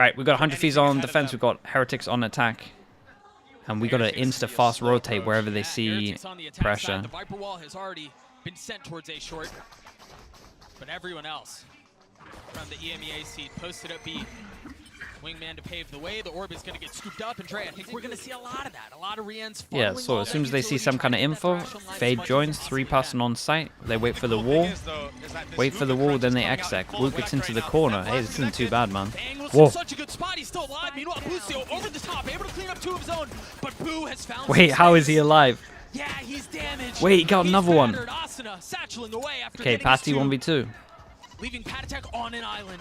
Right, we got 100 Thieves on defense. We've got Heretics on attack. And we got to insta-fast rotate wherever they see pressure. The Viper wall has already been sent towards A short. But everyone else from the EMEA seat posted up B. Wingman to pave the way. The orb is going to get scooped up. And Dre, I think we're going to see a lot of that. A lot of re-ends. Yeah, so as soon as they see some kind of info, Fade joins, 3 passing on site. They wait for the wall. Wait for the wall, then they exec. Wu gets into the corner. Hey, this isn't too bad, man. Whoa. Such a good spot. He's still alive. Meanwhile, Busio over the top, able to clean up 2 of his own. But Boo has found. Wait, how is he alive? Yeah, he's damaged. Wait, he got another one. Okay, Patty 1v2. Leaving Patatek on an island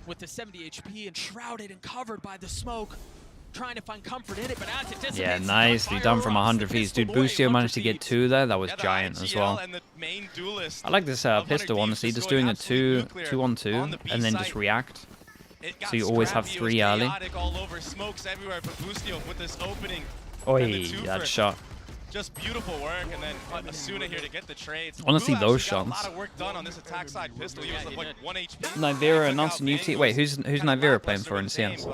with the 70 HP and shrouded and covered by the smoke. Trying to find comfort in it, but as it dissipates, yeah, nicely done from 100 Thieves. Dude, Busio managed to get 2 there. That was giant as well. I like this pistol, honestly. Just doing a 2-on-2 and then just react. So you always have 3 early. Oi, that shot. Just beautiful work, and then Asuna here to get the trades. Honestly, those shots. A lot of work done on this attack side pistol. He was like 1 HP. Nivera announced a new team. Wait, who's Nivera playing for in CS?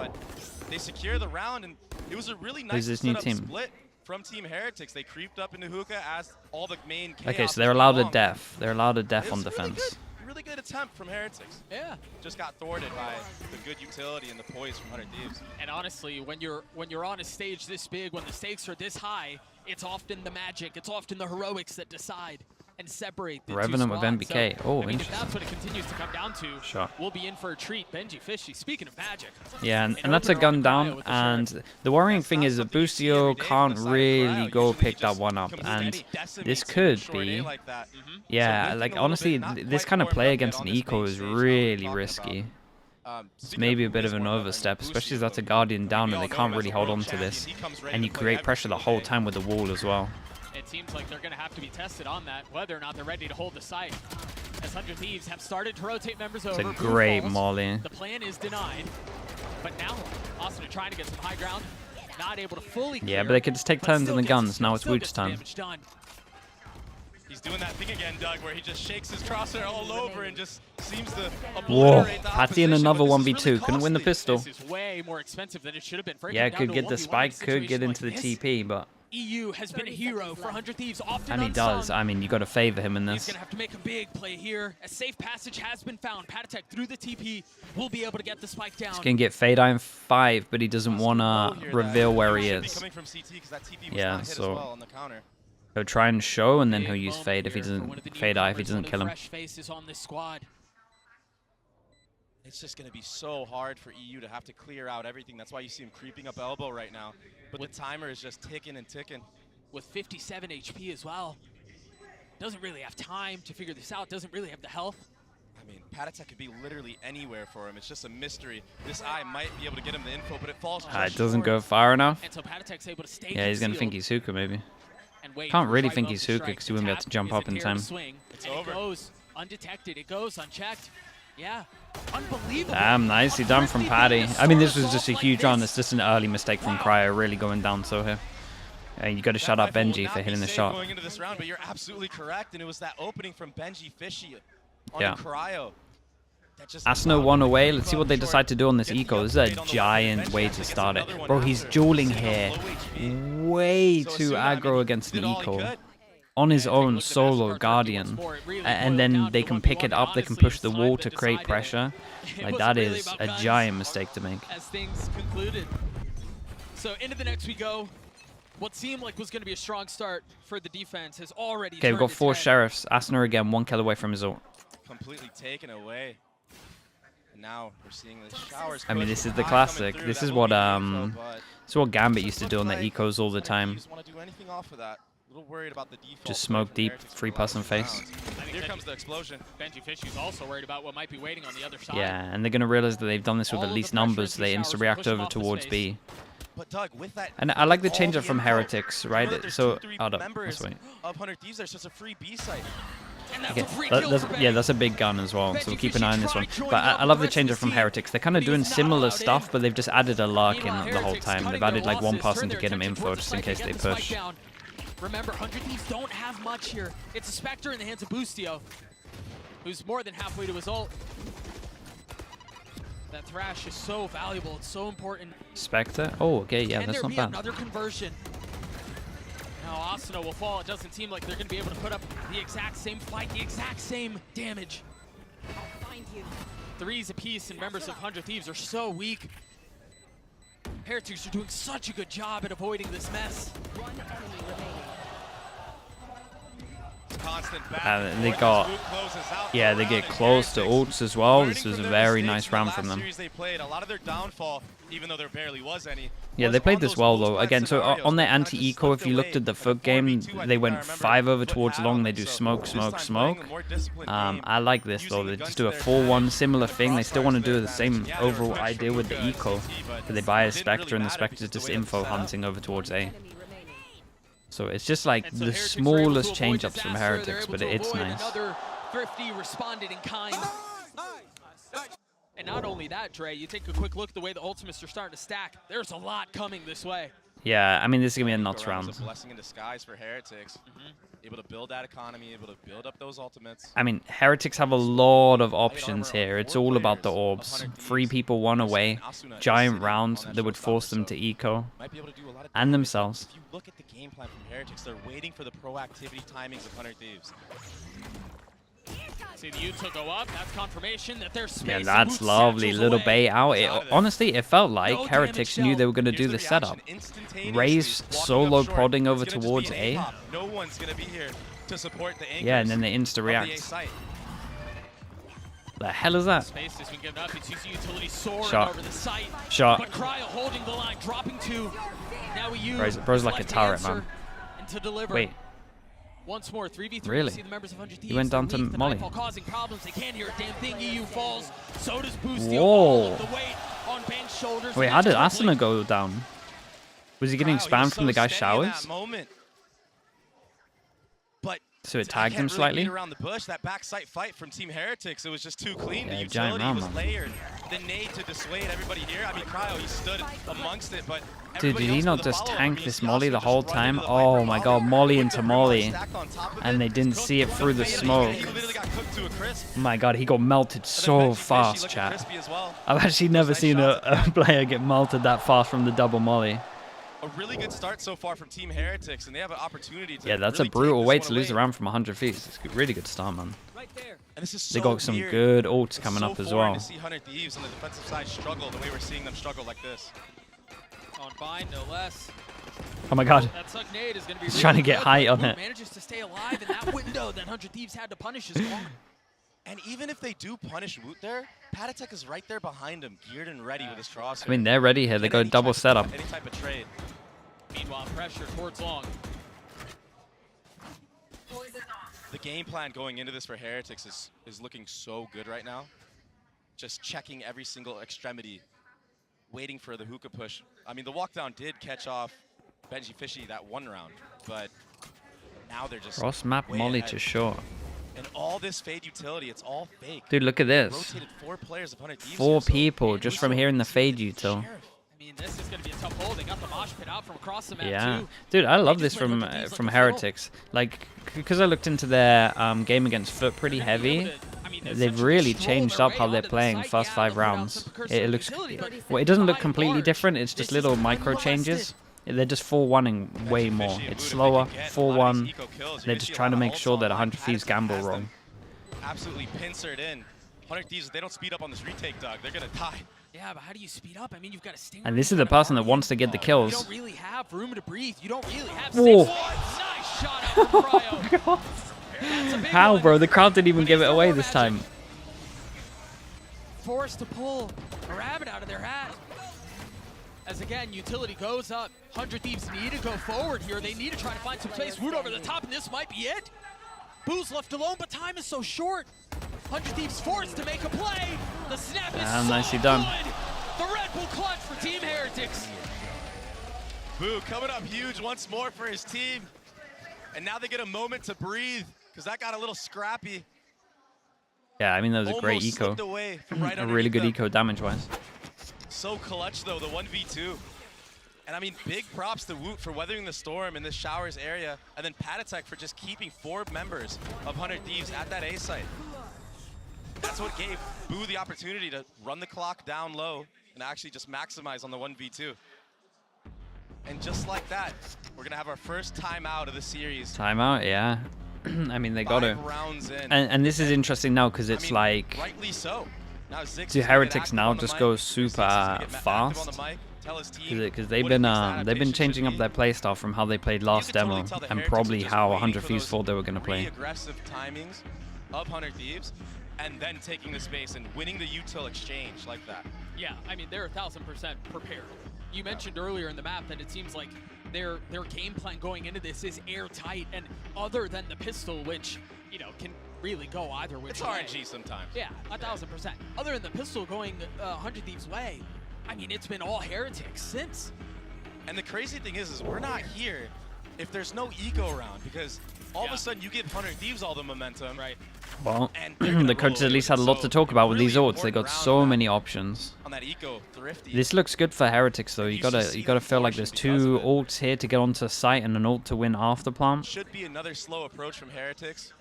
They secure the round, and it was a really nice split from Team Heretics. They creeped up into hookah as all the main chaos. Okay, so they're allowed a def. They're allowed a def on defense. Really good attempt from Heretics. Yeah. Just got thwarted by the good utility and the poise from 100 Thieves. And honestly, when you're on a stage this big, when the stakes are this high, it's often the magic, it's often the heroics that decide and separate the Revenant with MBK. So, oh, I mean, interesting. if that's what it continues to come down to, sure. We'll be in for a treat. Benji Fishy, speaking of magic. Yeah, and that's a gun down. And the worrying thing is that Busio can't really go pick that one up. And this could be... Yeah, like honestly, this kind of play against an eco is really risky. It's maybe a bit of an overstep, especially as that's a Guardian down and they can't really hold on to this. And you create pressure the whole time with the wall as well. It seems like they're going to have to be tested on that, whether or not they're ready to hold the site. As 100 Thieves have started to rotate members over. It's a great molly. The plan is denied, but now Austin trying to get some high ground, not able to fully clear. Yeah, but they could just take turns on the guns. Now it's Woot's turn. He's doing that thing again, Doug, where he just shakes his crosshair all over and just seems to Whoa, Patty in another 1v2. Couldn't win the pistol. This is way more expensive than it should have been. Yeah, could get the spike, could get into the TP, but... EU has been a hero for 100 Thieves, often and he does. I mean, you got to favor him in this. He's going to have to make a big play here. A safe passage has been found. Patatek through the TP will be able to get the spike down. He's going to get Fade Eye in 5, but he doesn't want to reveal where he is. Yeah, so he'll try and show, and then he'll use Fade if he doesn't Fade Eye if he doesn't kill him. It's just going to be so hard for EU to have to clear out everything. That's why you see him creeping up elbow right now. But the timer is just ticking and ticking. With 57 HP as well. Doesn't really have time to figure this out. Doesn't really have the health. I mean, Patatek could be literally anywhere for him. It's just a mystery. This eye might be able to get him the info, but it falls it doesn't go far enough. And so Patatek's able to stay yeah, he's going to think he's hookah, maybe. And wait, can't really think he's hookah because he wouldn't be able to jump up in time. It's over. It goes undetected. It goes unchecked. Yeah, unbelievable. Damn, nicely done from Patty. I mean, this was just a huge run. It's just an early mistake from Cryo, really going down so here. You got to shut up Benji for hitting the shot. Going into this round, but you're absolutely correct, and it was that opening from Benji Fishy on Cryo. Asno 1 away. Let's see what they decide to do on this eco. This is a giant way to start it. Bro, he's dueling here. Way too aggro against an eco. On his own solo Guardian, and then they can pick it up, they can push the wall to create pressure. Like, that is a giant mistake to make. As things concluded. So into the next we go. What seemed like was going to be a strong start for the defense has already okay, we've got 4 sheriffs. Asner again, 1 kill away from his ult. Completely taken away. And now we're seeing the showers. I mean, this is the classic. This is what Gambit used to do on the ecos all the time. Worried about the default. Just smoke deep, 3-person face. Here comes the explosion. Benji Fishy's also worried about what might be waiting on the other side. Yeah, and they're going to realize that they've done this with at least numbers, so they insta-react over towards B. But Doug, with that, and I like the change up from Heretics, right? So, hold up, let's wait. Of 100 Thieves, there's just a free B site. Okay. That's a big gun as well, so we'll keep an eye on this one. But I love the change up from Heretics. They're kind of doing similar stuff, but they've just added a lurk in the whole time. They've added like 1 person to get him info just in case they push. Remember, 100 Thieves don't have much here. It's a Spectre in the hands of Busio, who's more than halfway to his ult. That Thrash is so valuable. It's so important. Spectre. Oh, okay, yeah, Can that's there not be bad. another conversion? Now Asuna will fall. It doesn't seem like they're going to be able to put up the exact same fight, the exact same damage. I'll find you. 3s apiece, and members of 100 Thieves are so weak. Heretics are doing such a good job at avoiding this mess. One enemy remaining. Constant back They got, yeah, they get close to ults as well. This was a very nice round from them. They played a lot of their downfall, even though there barely was any. Yeah, they played this well though. Again, so on their anti-eco, if you looked at the FUT game, they went 5 over towards long. They do smoke, smoke, smoke. I like this though. They just do a 4-1 similar thing. They still want to do the same overall idea with the eco, but they buy a Spectre, and the Spectre is just info hunting over towards A. Enemy remaining. So it's just like the smallest change-ups from Heretics, but it's nice. Another Thrifty responded in kind. And not only that, Dre, you take a quick look at the way the ultimates are starting to stack. There's a lot coming this way. Yeah, I mean, this is going to be a nuts round. A blessing in disguise for Heretics. Able to build that economy, able to build up those ultimates. I mean, Heretics have a lot of options here. It's all about the orbs. 3 people, 1 away. Giant rounds that would force them to eco. And themselves. If you look at the game plan from Heretics, they're waiting for the proactivity timings of 100 Thieves. See the Utah go up. That's confirmation that there's space. Yeah, that's lovely. Little bait out. Honestly, it felt like Heretics knew they were going to do the setup. Raze solo prodding over towards A. No one's going to be here to support the anchors. Yeah, and then they insta-react. The hell is that? Space has been given up. It's using utility soaring Shot. over the site. Shot. But Cryo holding the line, dropping 2. Now we use Bro's like a left turret, answer man. And to deliver. Wait. Once more, 3v3. Really? See the members of 100 Thieves. He went down to They're weak. The Molly. Nightfall causing problems. They can't hear a damn thing. EU falls. So does Boostio. Whoa. All of the weight on Ben's shoulders. Wait, how did Asuna go down? Was he getting spammed from the guy's showers? But So it tagged him slightly? Around the bush, that backside fight from Team Heretics, it was just too clean. Yeah, The giant utility round, was man. layered. The nade to dissuade everybody here. I mean, Cryo, he stood amongst it, but Dude, did he else not with the just follow-up. tank I mean, this you Molly also the just whole run time? into the Oh Viper my Molly god, Molly with into the Molly. reload stacked on top of And it. they didn't see it through the smoke. He literally got cooked to a crisp. Oh my god, he got melted so fast, chat. Crispy as well. I've actually never seen a player get melted that fast from the double Molly. A really good start so far from Team Heretics, and they have an opportunity to Yeah, that's really a brutal take this way one to lose away. a round from 100 feet. It's a really good start, man. Right there. And this is They so got some weird. good ults It's coming so up as foreign well. to see 100 Thieves on the defensive side struggle the way we're seeing them struggle like this. On bind, no less. Oh my god. That suck nade is going to be He's really trying to get good, high but on Root it. manages to stay alive, and that window that 100 Thieves had to punish is gone. And even if they do punish Woot there, Patatek is right there behind him, geared and ready with his crosshair. I mean, they're ready here. They go double setup. Any type of trade. Meanwhile, pressure towards long. The game plan going into this for Heretics is looking so good right now. Just checking every single extremity, waiting for the hookah push. I mean, the walkdown did catch off Benji Fishy that 1 round, but now they're just Cross map way Molly ahead. to short. And all this fade utility, it's all fake. Dude, look at this. Rotated 4 players of 100 Thieves 4 here, so people just from here in the fade util. I mean, this is going to be a tough hold. They got the mosh pit out from across the map, Yeah, too. dude, I love They this just played from 100 Thieves like from a fiddle. Heretics. Like, because I looked into their game against FUT pretty They're gonna be heavy. able to, I mean, They've essentially really stroll changed their up way how they're onto the playing site. first Yeah, 5 they'll put out rounds. some precursor It looks, utility, but well, it doesn't look by completely large, different. It's this just is little micro unmolested. changes. They're just 4-1ing way Benji more. Fishy and It's Woot, if they slower, can get a lot of 4-1. these eco kills, you're They're gonna just see a trying to lot of make ults sure that online. 100 Thieves Patatek gamble has wrong. them absolutely pincered in. 100 Thieves, if they don't speed up on this retake, Doug, they're going to die. Yeah, but how do you speed up? I mean, you've got a stinger. And this is you've the got a person that guardian. wants to get the You kills. don't really have room to breathe. You don't really have Whoa. safe spots. Nice shot out from Cryo. That's a big How, one. bro? The crowd didn't even But give he's it no away more this magic. time. Forced to pull a rabbit out of their hat. As again, utility goes up. 100 Thieves need to go forward here. They need to try to find some space. Woot over the top, and this might be it. Boo's left alone, but time is so short. 100 Thieves forced to make a play. The snap is so Nicely done. good. The Red Bull clutch for Team Heretics. Boo coming up huge once more for his team. And now they get a moment to breathe because that got a little scrappy. Yeah, I mean, that was a great Almost eco. slipped away from right A really good underneath them. eco damage-wise. So clutch though, the 1v2. And I mean, big props to Woot for weathering the storm in this Showers area, and then Patatek for just keeping 4 members of 100 Thieves at that A site. that's what gave Boo the opportunity to run the clock down low and actually just maximize on the 1v2. And just like that, we're gonna have our first timeout of the series. Timeout, yeah. I mean, they got to. 5 rounds in. And this is interesting now because it's I mean, like, rightly so. Now Zix do Heretics now just go super fast? Because they've been changing up their playstyle from how they played last demo and probably how 100 Thieves thought they were going to play. Aggressive timings of 100 Thieves, and then taking the space and winning the util exchange like that. Yeah, I mean, they're 1000% prepared. You mentioned earlier in the map that it seems like their game plan going into this is airtight, and other than the pistol, which, you know, can really go either which way. It's RNG sometimes. Yeah, 1000%. Other than the pistol going 100 Thieves' way, I mean, it's been all Heretics since. And the crazy thing is we're not here if there's no eco round, because all of a sudden you give 100 Thieves all the momentum. Right. Well, the coaches at least had a lot to talk about with these ults. They got so many options. On that eco, thrifty. This looks good for Heretics though. You gotta feel like there's 2 ults here to get onto site and an ult to win after plant. Should be another slow approach from Heretics.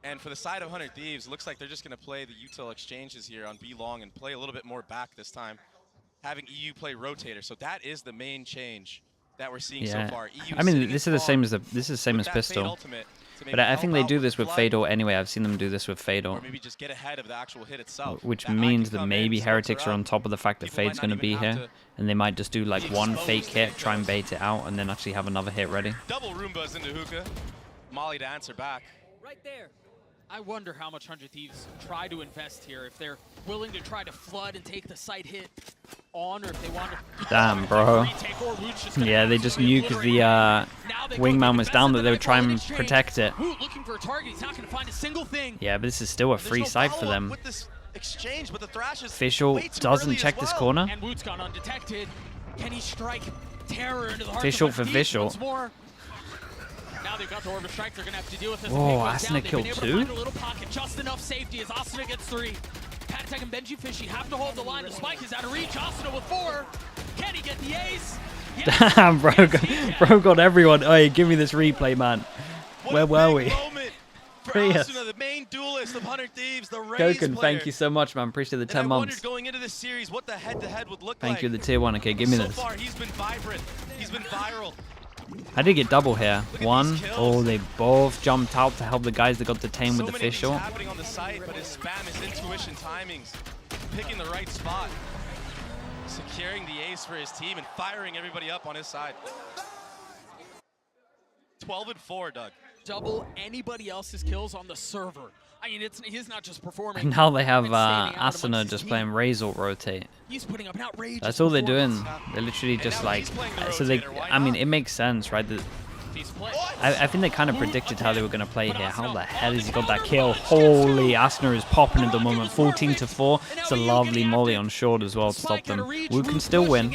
And for the side of 100 Thieves, looks like they're just gonna play the util exchanges here on B long and play a little bit more back this time, having EU play rotator. So that is the main change that we're seeing so far. EU I mean, this is the same as pistol. But I think they do this with Fatal anyway. I've seen them do this with Fatal. Or maybe just get ahead of the actual hit itself. Which means that maybe Heretics are on top of the fact that Fade's going to be here. And they might just do like one fake hit, try and bait it out, and then actually have another hit ready. Double Roombas into Hookah. Molly to answer back. Right there. I wonder how much 100 Thieves try to invest here, if they're willing to try to flood and take the site hit on, or if they want to... Damn, bro. Yeah, they just knew because the wingman was down that they would try and protect it. Looking for a target, he's not going to find a single thing. Yeah, but this is still a free site for them. Exchange, but the Thrashes Fischl doesn't check this corner. And Woot's gone undetected. Can he strike terror into the heart Fischl of for Fischl. Now they've got the Orbit Strike, they're going to have to deal with this. Whoa, Asuna killed 2? A little pocket, just enough safety as Asuna gets 3. Patek and Benji Fishy have to hold the line. The spike is out of reach. Asuna with 4. Can he get the ace? Yes. Damn, bro got everyone. Hey, give me this replay, man. Where were we? Asuna, the main duelist of 100 Thieves, the Koken, thank you so much, man. Appreciate the 10 months. Going into this series, what the head-to-head would look Thank you, the tier 1. Okay, give me this. So far, he's been vibrant. He's been viral. I did get double here. 1. Oh, they both jumped out to help the guys that got detained with the Fischl. Happening on the site, but his spam, his intuition timings, picking the right spot, securing the ace for his team, and firing everybody up on his side. 12 and 4, Doug. Double anybody else's kills on the server. I mean, he's not just performing. And now they have Asuna just playing Razor rotate. He's putting up an outrageous That's all they're doing. They're literally just like, so they. I mean, it makes sense, right? I think they kind of predicted how they were going to play here. How the hell has he got that kill? Holy, Asuna is popping at the moment. 14 to 4. It's a lovely molly on short as well to stop them. Woot can still win.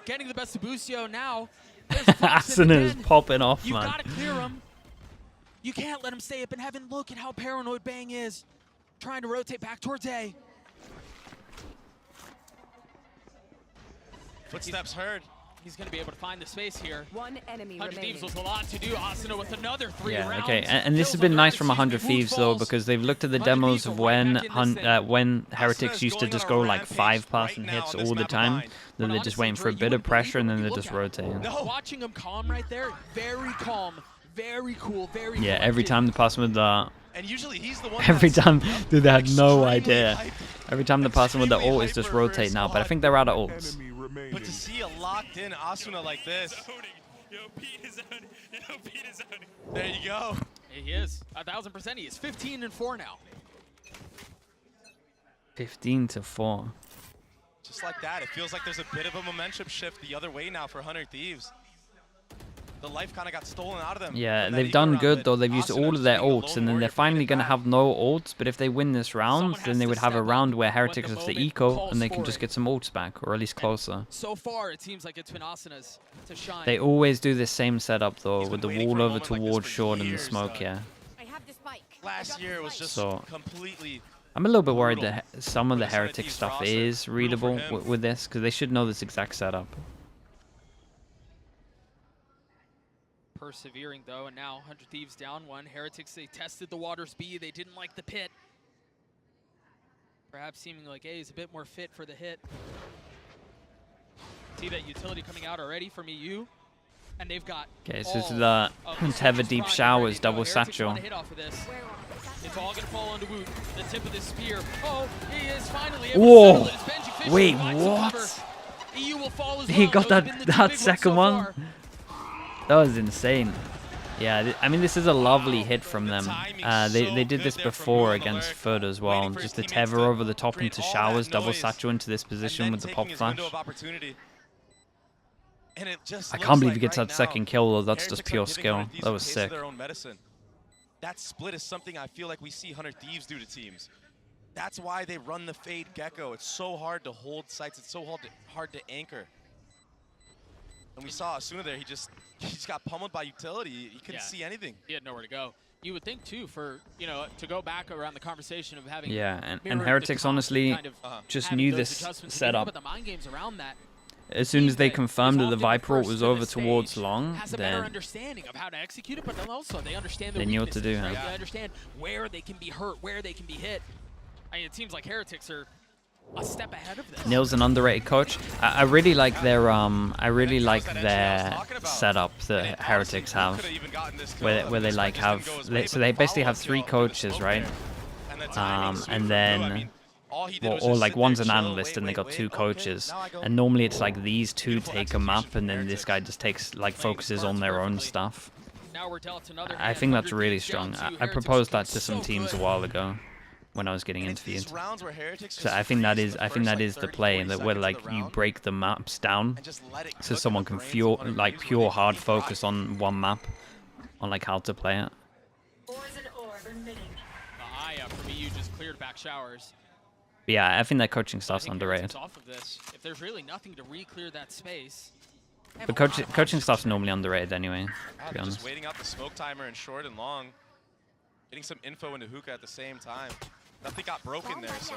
Getting the best of Busio now. Asuna is popping off, man. You gotta clear him. You can't let him stay up in heaven. Look at how paranoid Bang is. Trying to rotate back towards A. Footsteps heard. He's going to be able to find the space here. One enemy 100 remaining. Thieves was a lot to do. Asuna with another 3 rounds. Yeah, okay. And this has been nice from 100 Thieves, though, because they've looked at the demos of when Heretics used to just go like 5-person hits all the time. Then they're just waiting for a bit of pressure, and then they're just rotating. Watching him calm right there, very calm, very cool, very Yeah, every time the person with the... And usually he's the one Every time, dude, they had no idea. Every time the person with the ult is just rotate now, but I think they're out of ults. But to see a locked-in Asuna like this, there you go. He is 1000%. He is 15 and 4 now. 15 to 4. Just like that, it feels like there's a bit of a momentum shift the other way now for 100 Thieves. The life kind of got stolen out of them. Yeah, they've done good though. They've used all of their ults, and then they're finally going to have no ults. But if they win this round, then they would have a round where Heretics has the eco, and they can just get some ults back, or at least closer. So far, it seems like it's been Asuna's to shine. They always do this same setup though, with the wall over towards short and the smoke here. I have the spike. Last year it was just completely... I'm a little bit worried that some of the Heretic stuff is readable with this, because they should know this exact setup. Persevering though, and now 100 Thieves down 1. Heretics, they tested the waters B, they didn't like the pit. Perhaps seeming like A is a bit more fit for the hit. See that utility coming out already from EU. And they've got Okay, so this is the Tether Deep Showers double satchel. It's all gonna fall onto Woot. The tip of this spear. Oh, he is finally Whoa! able to settle it. It's Benji Fisher Wait, who finds some what? cover. EU will fall as He well. got Those have been the two that big ones second so one. far. That was insane. Yeah, I mean, this is a lovely hit from them. They did this before against Foot as well. Just the tether over the top into showers, double satchel into this position with the pop flash. I can't believe he gets that second kill, though. That's just pure skill. That was sick. That split is something I feel like we see Hunter Thieves do to teams. That's why they run the fade Gecko. It's so hard to hold sights. It's so hard to anchor. And we saw Asuna there. He just got pummeled by utility. He couldn't see anything. He had nowhere to go. You would think too, for to go back around the conversation of having and Heretics honestly just knew this setup. But the mind games around that. As soon as they confirmed that the Viper ult was over towards long, has a better understanding of how to execute it, but then also they understand the knew what to do. Right? They understand where they can be hurt, where they can be hit. I mean, it seems like Heretics are a step ahead of this. Nil's an underrated coach. I really like their setup that Heretics have, where they like have so they basically have 3 coaches, right? And then. Or like one's an analyst and they got 2 coaches, and normally it's like these 2 take a map and then this guy just takes focuses on their own stuff. I think that's really strong. I proposed that to some teams a while ago when I was getting interviewed. So I think that is the play, that where like you break the maps down so someone can pure hard focus on one map on like how to play it. For me, you just cleared back showers. Yeah, I think that coaching staff's underrated. Off of this. If there's really nothing to re-clear that space. But coaching staff's normally underrated anyway, to be honest. Just waiting out the smoke timer in short and long. Getting some info into hookah at the same time. Nothing got broken there, so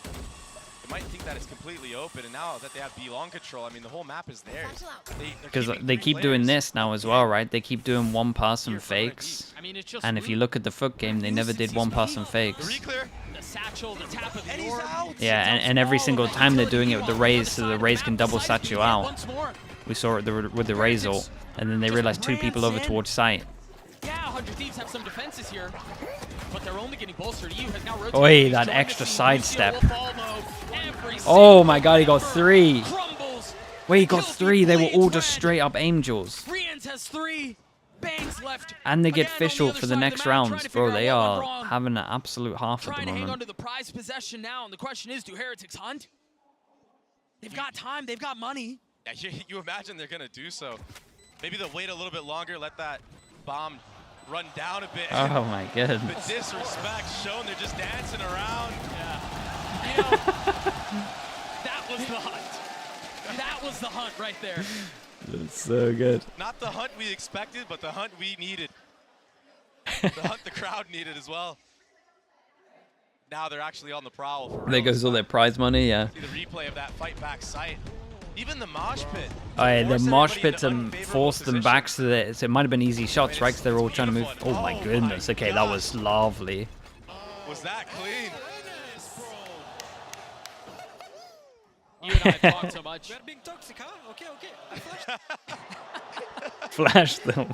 they might think that it's completely open. And now that they have B long control, I mean, the whole map is theirs. Because they keep doing this now as well, right? They keep doing one-person fakes. And if you look at the Foot game, they never did one-person fakes. Yeah, and every single time they're doing it with the Raze, so the Raze can double satch you out. We saw it with the Raze ult, and then they realized 2 people over towards site. Yeah, 100 Thieves have some defenses here, but they're only getting bolstered. EU has now rotated. Oi, that extra sidestep. Oh my god, he got 3. Wait, he got 3. They were all just straight up angels. Friends has 3. Bangs left. And they get fish ult for the next rounds, bro. They are having an absolute half at the Trying to hang on moment. to the prize possession now, and the question is, do Heretics hunt? They've got time. They've got money. Yeah, you imagine they're gonna do so. Maybe they'll wait a little bit longer, let that bomb run down a bit. Oh my goodness. The disrespect shown. They're just dancing around. Yeah. You know, that was the hunt. That was the hunt right there. That's so good. Not the hunt we expected, but the hunt we needed. The hunt the crowd needed as well. Now they're actually on the prowl. For There goes all their prize money, yeah. See the replay of that fight back sight. Even the mosh pit. Oh yeah, the mosh pit to force them back so that it might have been easy shots, right? Because they were all trying to move. Oh my goodness. Okay, that was lovely. Was that clean? You and I have talked so much. We're being toxic, huh? Okay, okay. Flash them.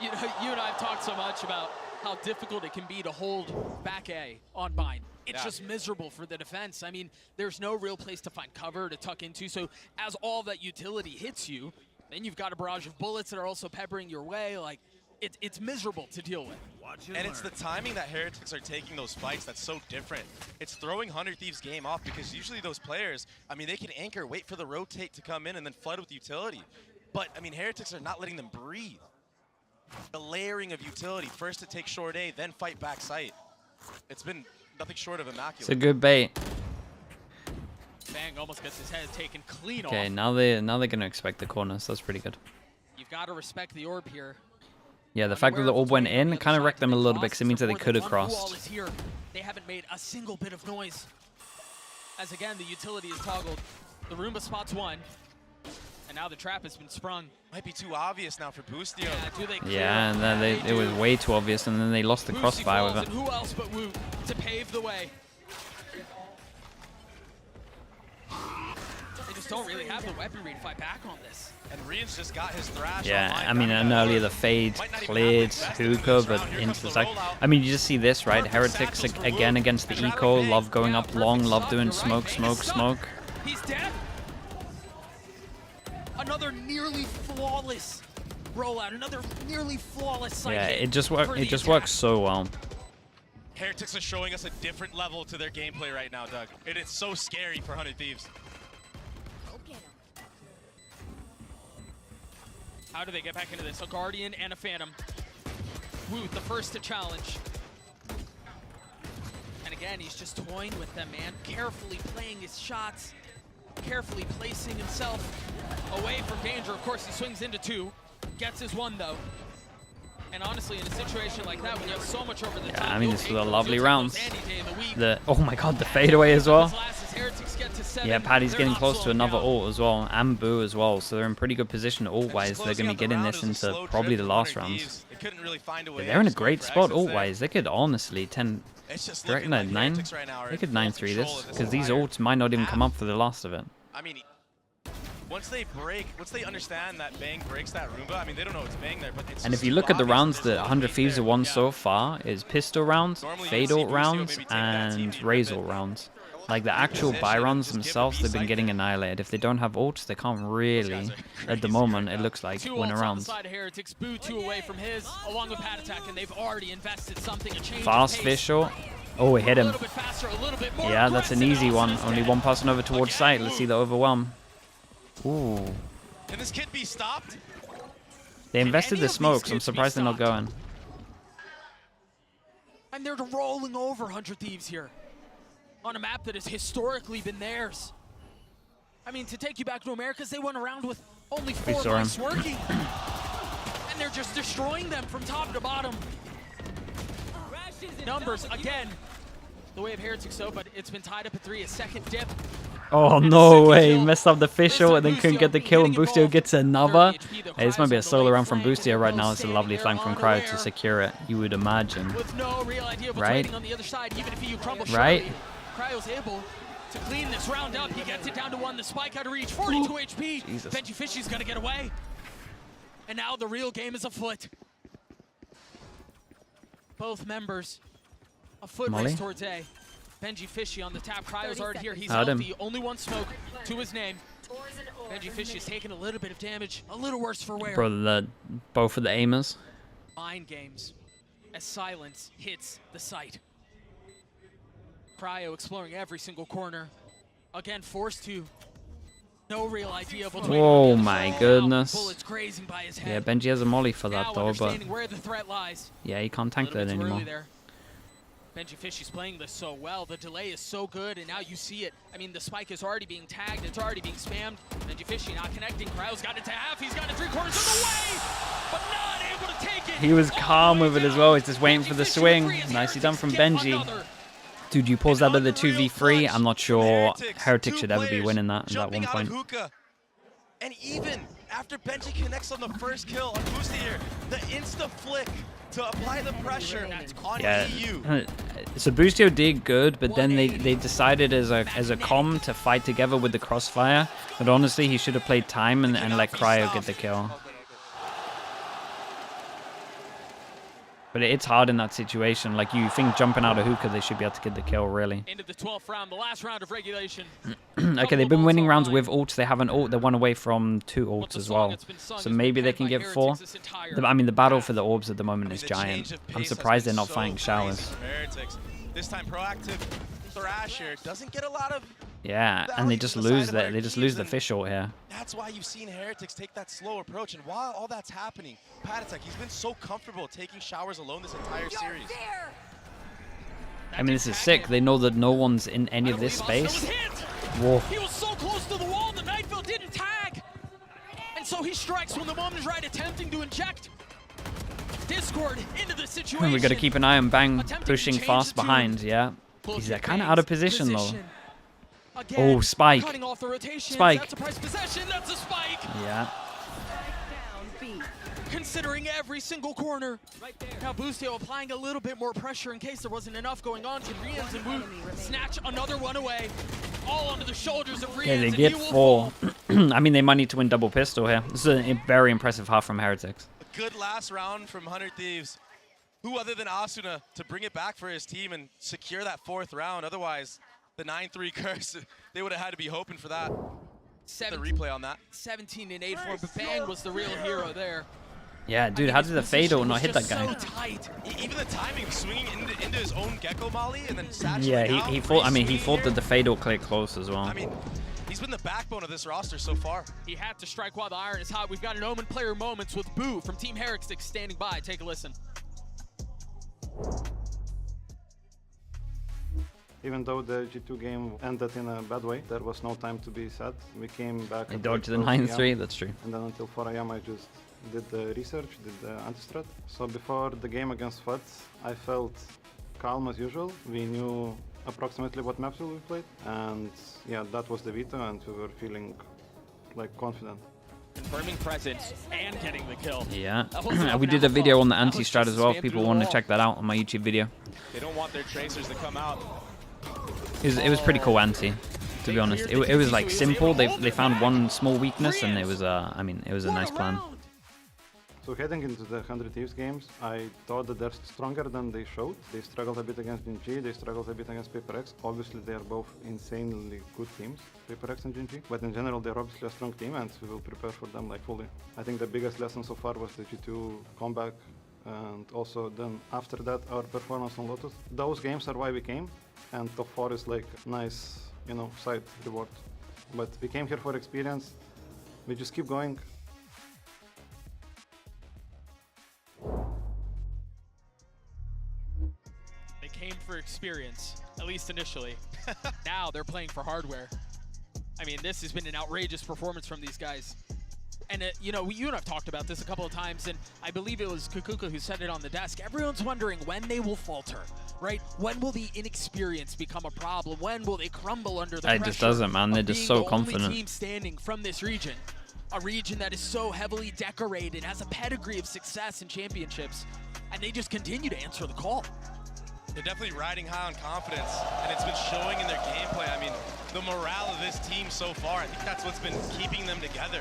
You and I have talked so much about how difficult it can be to hold back A on Bind. It's just miserable for the defense. I mean, there's no real place to find cover to tuck into. So as all that utility hits you, then you've got a barrage of bullets that are also peppering your way. Like, it's miserable to deal with. And it's the timing that Heretics are taking those fights that's so different. It's throwing 100 Thieves game off because usually those players, I mean, they can anchor, wait for the rotate to come in and then flood with utility. But, I mean, Heretics are not letting them breathe. The layering of utility, first to take short A, then fight back sight. It's been nothing short of immaculate. It's a good bait. Bang almost gets his head taken clean off. Okay, now they're gonna expect the corners. That's pretty good. You've got to respect the orb here. Yeah, the fact that the orb went in kind of wrecked them a little bit because it means that they could have crossed. They haven't made a single bit of noise. As again, the utility is toggled. The Roomba spots one. And now the trap has been sprung. Might be too obvious now for Boostio. Yeah, and then it was way too obvious, and then they lost the crossfire with it. And who else but Woot to pave the way? just don't really have the weaponry to fight back on this. And Rian's just got his thrash Yeah, online. I mean, and earlier the fade cleared hookah, but into the side. I mean, you just see this, right? Heretics again against the eco. Love going up long, love doing smoke, smoke, smoke. He's dead. Another nearly flawless rollout. Another nearly flawless side Yeah, hit it just for the attack. works so well. Heretics are showing us a different level to their gameplay right now, Doug. It is so scary for 100 Thieves. Go get 'em. How do they get back into this? A Guardian and a Phantom. Woot, the first to challenge. And again, he's just toying with them, man. Carefully playing his shots. Carefully placing himself away from danger. Of course, he swings into 2. Gets his 1, though. And honestly, in a situation like that, when you have so much over the top, I mean, this was a lovely you'll round. take those any day of the week. The oh my god, the fadeaway as well. Heretics get to 7. Yeah, Paddy's They're getting not close to slowing another down. ult as well, and Boo as well, so they're in pretty good position ult-wise. They're going to be getting this into probably the last rounds. They're in a great spot ult-wise. They could honestly 10, I reckon like 9, they could 9-3 this, because these ults might not even come up for the last of it. I mean, once they understand that Bang breaks that Roomba, I mean, they don't know it's Bang there, but it's And if just you too look at the obvious rounds that that there's no 100 hate Thieves there. have won Yeah. so far, is pistol rounds, Normally fade you'd see ult Busio rounds, maybe take that team, and you'd raise rip ult it. rounds. Like the actual buy runs themselves, they've been getting annihilated. If they don't have ults, they can't really, at the moment, it looks like, 2 win ults a on the round. side of Heretics. Boo 2 away from his, along with Pad Attack, and they've already invested something, a change Fast of fish pace. ult. Oh, it hit A him. little bit faster, a little bit more Yeah, that's an aggressive, easy and one. also Only dead. one person over towards Again, site. Let's see the overwhelm. Ooh. Can this kid be stopped? They invested any the of these smokes. I'm kids be surprised they're not stopped? going. And they're rolling over 100 Thieves here on a map that has historically been theirs. I mean, to take you back to Americas, they went around with only 4 saw him. mics working. And they're just destroying them from top to bottom. Numbers, again, the way of Heretics, though, but it's been tied up at 3. A second dip. Oh, And a no second way. kill. Messed up the fish This time ult and then couldn't get the kill, and getting Boostio involved. gets another. 30 HP, though. Hey, this might be a Cryos on the solo late round from flank, Boostio and right they're now. both It's a lovely standing flank there from Cryo to unaware, secure it, you would imagine. with no real idea of what's Right? waiting on the other side, even if you crumble Right? shortly. Cryo's able to clean this round up. He gets it down to 1. The spike out of reach. 42 HP. Jesus. Benji Fishy's gonna get away. And now the real game is afoot. Both members a foot Molly? race towards A. Benji Fishy on the tap. Cryo's 30 already here. He's Had him. healthy. Only 1 smoke to his name. Benji Fishy's taking a little bit of damage. A little worse for wear. Bro, both of the aimers. Mind games as silence hits the site. Cryo exploring every single corner. Again, forced to. No real idea of what's waiting on the Oh other my side. goodness. Bullets grazing by his Yeah, head. Benji has a molly for that Now though, but understanding where the threat lies. yeah, he can't tank A little that bit too anymore. early there. Benji Fishy's playing this so well. The delay is so good, and now you see it. I mean, the spike is already being tagged. It's already being spammed. Benji Fishy not connecting. Cryo's got it to half. He's got it 3/4 of the way, but not able to take it. He was All the calm way with it as down. well. He's just waiting Benji for the Fishy with swing. 3 as Nicely done Heretics from get Benji. another. Dude, you pause that at the Unreal 2v3. clutch I'm not from sure Heretics. Heretics Two should ever be players winning that at jumping one out of point. hookah. And even after Benji connects on the first kill on Booster here, the insta flick to apply the pressure on Yeah. EU. So Boostio did good, but then they decided as a comm to fight together with the crossfire. But honestly, he should have played time and let Cryo get the kill. But it's hard in that situation. Like, you think jumping out of hookah, they should be able to get the kill, really. Into the 12th round, the last round of regulation. Okay, they've been winning rounds with ults. They have an ult. They're one away from 2 But ults the as song well. that's been sung So has been maybe they penned can by get Heretics 4. this entire I mean, the battle half. for the orbs at the moment I mean, is the giant. change of I'm pace has surprised they're been not so fighting crazy showers. for Heretics. This time, proactive Thrasher doesn't get a lot of. Yeah, and value they to just the lose side of that. our They just teams, lose the and fish ult here. That's why you've seen Heretics take that slow approach. And while all that's happening, Pad Attack, he's been so comfortable taking showers alone this entire series. There. I mean, this is sick. They know that no one's in any of this space. Whoa. He was so close to the wall, the Nightfield didn't tag. And so he strikes when the moment is right, attempting to inject Discord into the situation. We got to keep an eye on Bang Attempting to pushing change fast the tune. behind. Yeah, Look he's at kind of Bang's out of position though. Again, Oh, spike. Cutting off the rotation. Spike. That's a price possession. That's a spike. Yeah. Down B. considering every single corner. Now Boostio applying a little bit more pressure in case there wasn't enough going on. Can Rians and Woot snatch another one away? All onto the shoulders of Rians. Yeah, they get 4. I mean, they might need to win double pistol here. This is a very impressive half from Heretics. A good last round from 100 Thieves. Who other than Asuna to bring it back for his team and secure that 4th round? Otherwise, the 9-3 curse, they would have had to be hoping for that. The replay on that. 17 and 8 for Bang was the real hero there. Yeah, dude, how did the Fatal not hit that guy? So tight. Even the timing, swinging into his own Gecko Molly and then Yeah, he thought. I mean, he thought that the Fatal clicked close as well. I mean, he's been the backbone of this roster so far. He had to strike while the iron is hot. We've got an Omen player moments with Boo from Team Heretics standing by. Take a listen. Even though the G2 game ended in a bad way, there was no time to be sad. We came back. He at dodged the 12 9-3, PM, that's true. And then until 4 AM I just did the research, did the anti-strat. So before the game against FUT, I felt calm as usual. We knew approximately what maps we played. And yeah, that was the veto and we were feeling like confident. Confirming presence and getting the kill. Yeah, we did a video on the anti-strat as well if people want to check that out on my YouTube video. They don't want their tracers to come out. It was pretty cool anti, to be honest. It was like simple. They found one small weakness and it was I mean, it was a nice plan. So heading into the 100 Thieves games, I thought that they're stronger than they showed. They struggled a bit against GNG, they struggled a bit against PaperX. Obviously they are both insanely good teams, PaperX and GNG. But in general they're obviously a strong team and we will prepare for them like fully. I think the biggest lesson so far was the G2 comeback and also then after that our performance on Lotus. Those games are why we came and top 4 is like nice, you know, side reward. But we came here for experience, we just keep going. They came for experience, at least initially. Now they're playing for hardware. I mean, this has been an outrageous performance from these guys. And, you know, you and I've talked about this a couple of times, and I believe it was Kukuka who said it on the desk. Everyone's wondering when they will falter, right? When will the inexperience become a problem? When will they crumble under the pressure? It just doesn't, man. They're just so confident. Only team standing from this region, a region that is so heavily decorated, has a pedigree of success in championships, and they just continue to answer the call. They're definitely riding high on confidence, and it's been showing in their gameplay. I mean, the morale of this team so far, I think that's what's been keeping them together.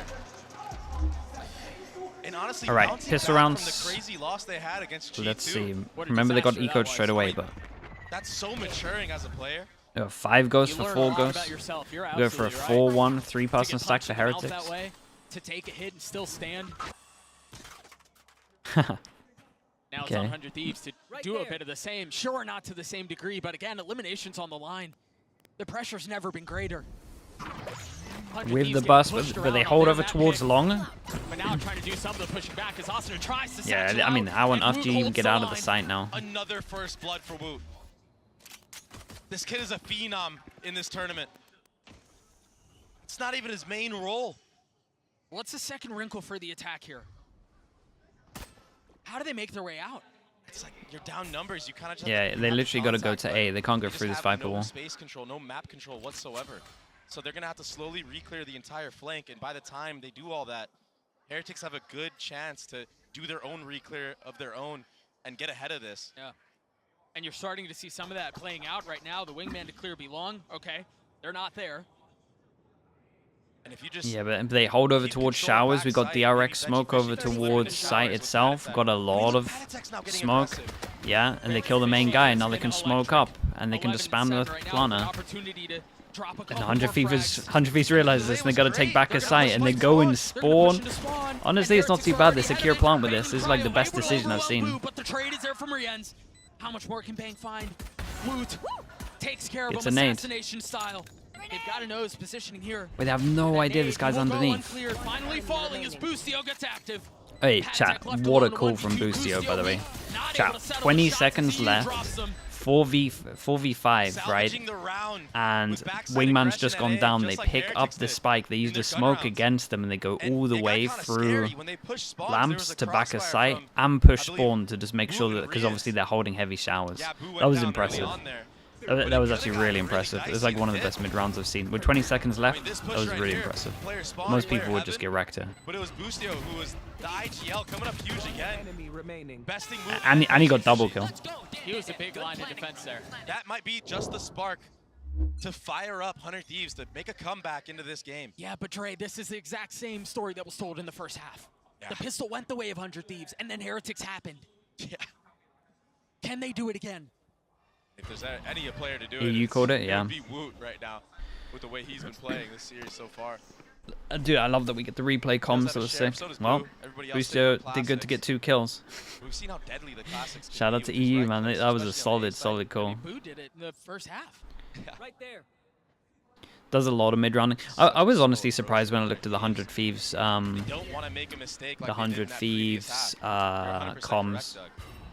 And honestly, all right, pistol rounds. From the crazy loss they had against G2. Let's see. Remember, they got ecoed straight away, but that's so maturing as a player. 5 ghosts for 4 ghosts. Go for a 4-1 3-person stack for Heretics. That way, to take a hit and still stand. Now it's on 100 Thieves to do a bit of the same. Sure, not to the same degree, but again, elimination's on the line. The pressure's never been greater. With the bus, but they hold over towards long. But now trying to do some of the pushing back as Asuna tries to yeah, I mean, I want FG to get out of the site now. Another first blood for Woot. This kid is a phenom in this tournament. It's not even his main role. What's the second wrinkle for the attack here? How do they make their way out? It's like you're down numbers. You kind of just they literally got to go to A. They can't go through this Viper wall. No space control, no map control whatsoever. So they're gonna have to slowly re-clear the entire flank. And by the time they do all that, Heretics have a good chance to do their own re-clear of their own and get ahead of this. Yeah. And you're starting to see some of that playing out right now. The wingman to clear belong. Okay, they're not there. And if you just but they hold over towards showers. We got DRX smoke over towards site itself. Got a lot of smoke. Yeah, and they kill the main guy. Now they can smoke up and they can just spam the planner. And 100 Thieves realize this and they got to take back a site and they go and spawn. Honestly, it's not too bad. They secure plant with this. This is like the best decision I've seen. But the trade is there from Riens. How much more can Bang find? Woot takes care of him assassination style. They've got to know his positioning here. Wait, they have no idea this guy's underneath. Finally falling as Boostio gets active. Hey, chat, what a call from Boostio, by the way. Chat, 20 seconds left. 4v5, right? And Wingman's just gone down. They pick up the spike. They use the smoke against them, and they go all the way through lamps to back a site and push spawn to just make sure that, because obviously they're holding heavy showers. That was impressive. That was actually really impressive. It was like one of the best mid rounds I've seen. With 20 seconds left, that was really impressive. Most people would just get wrecked here. But it was Boostio who was the IGL coming up huge again. Besting move. And he got double kill. He was a big line of defense there. That might be just the spark to fire up 100 Thieves to make a comeback into this game. Yeah, but Dre, this is the exact same story that was told in the first half. Yeah. The pistol went the way of 100 Thieves, and then Heretics happened. Yeah. Can they do it again? If there's any player to do it, you called it, yeah. It would be Woot right now with the way he's been playing this series so far. Dude, I love that we get the replay comms. That was sick. Well, Boostio did good to get 2 kills. We've seen how deadly the classics Shout out to EU, man. That was a solid call. Boo did it in the first half. Yeah. Right there. Does a lot of mid-rounding. I was honestly surprised when I looked at the 100 Thieves, the 100 Thieves comms.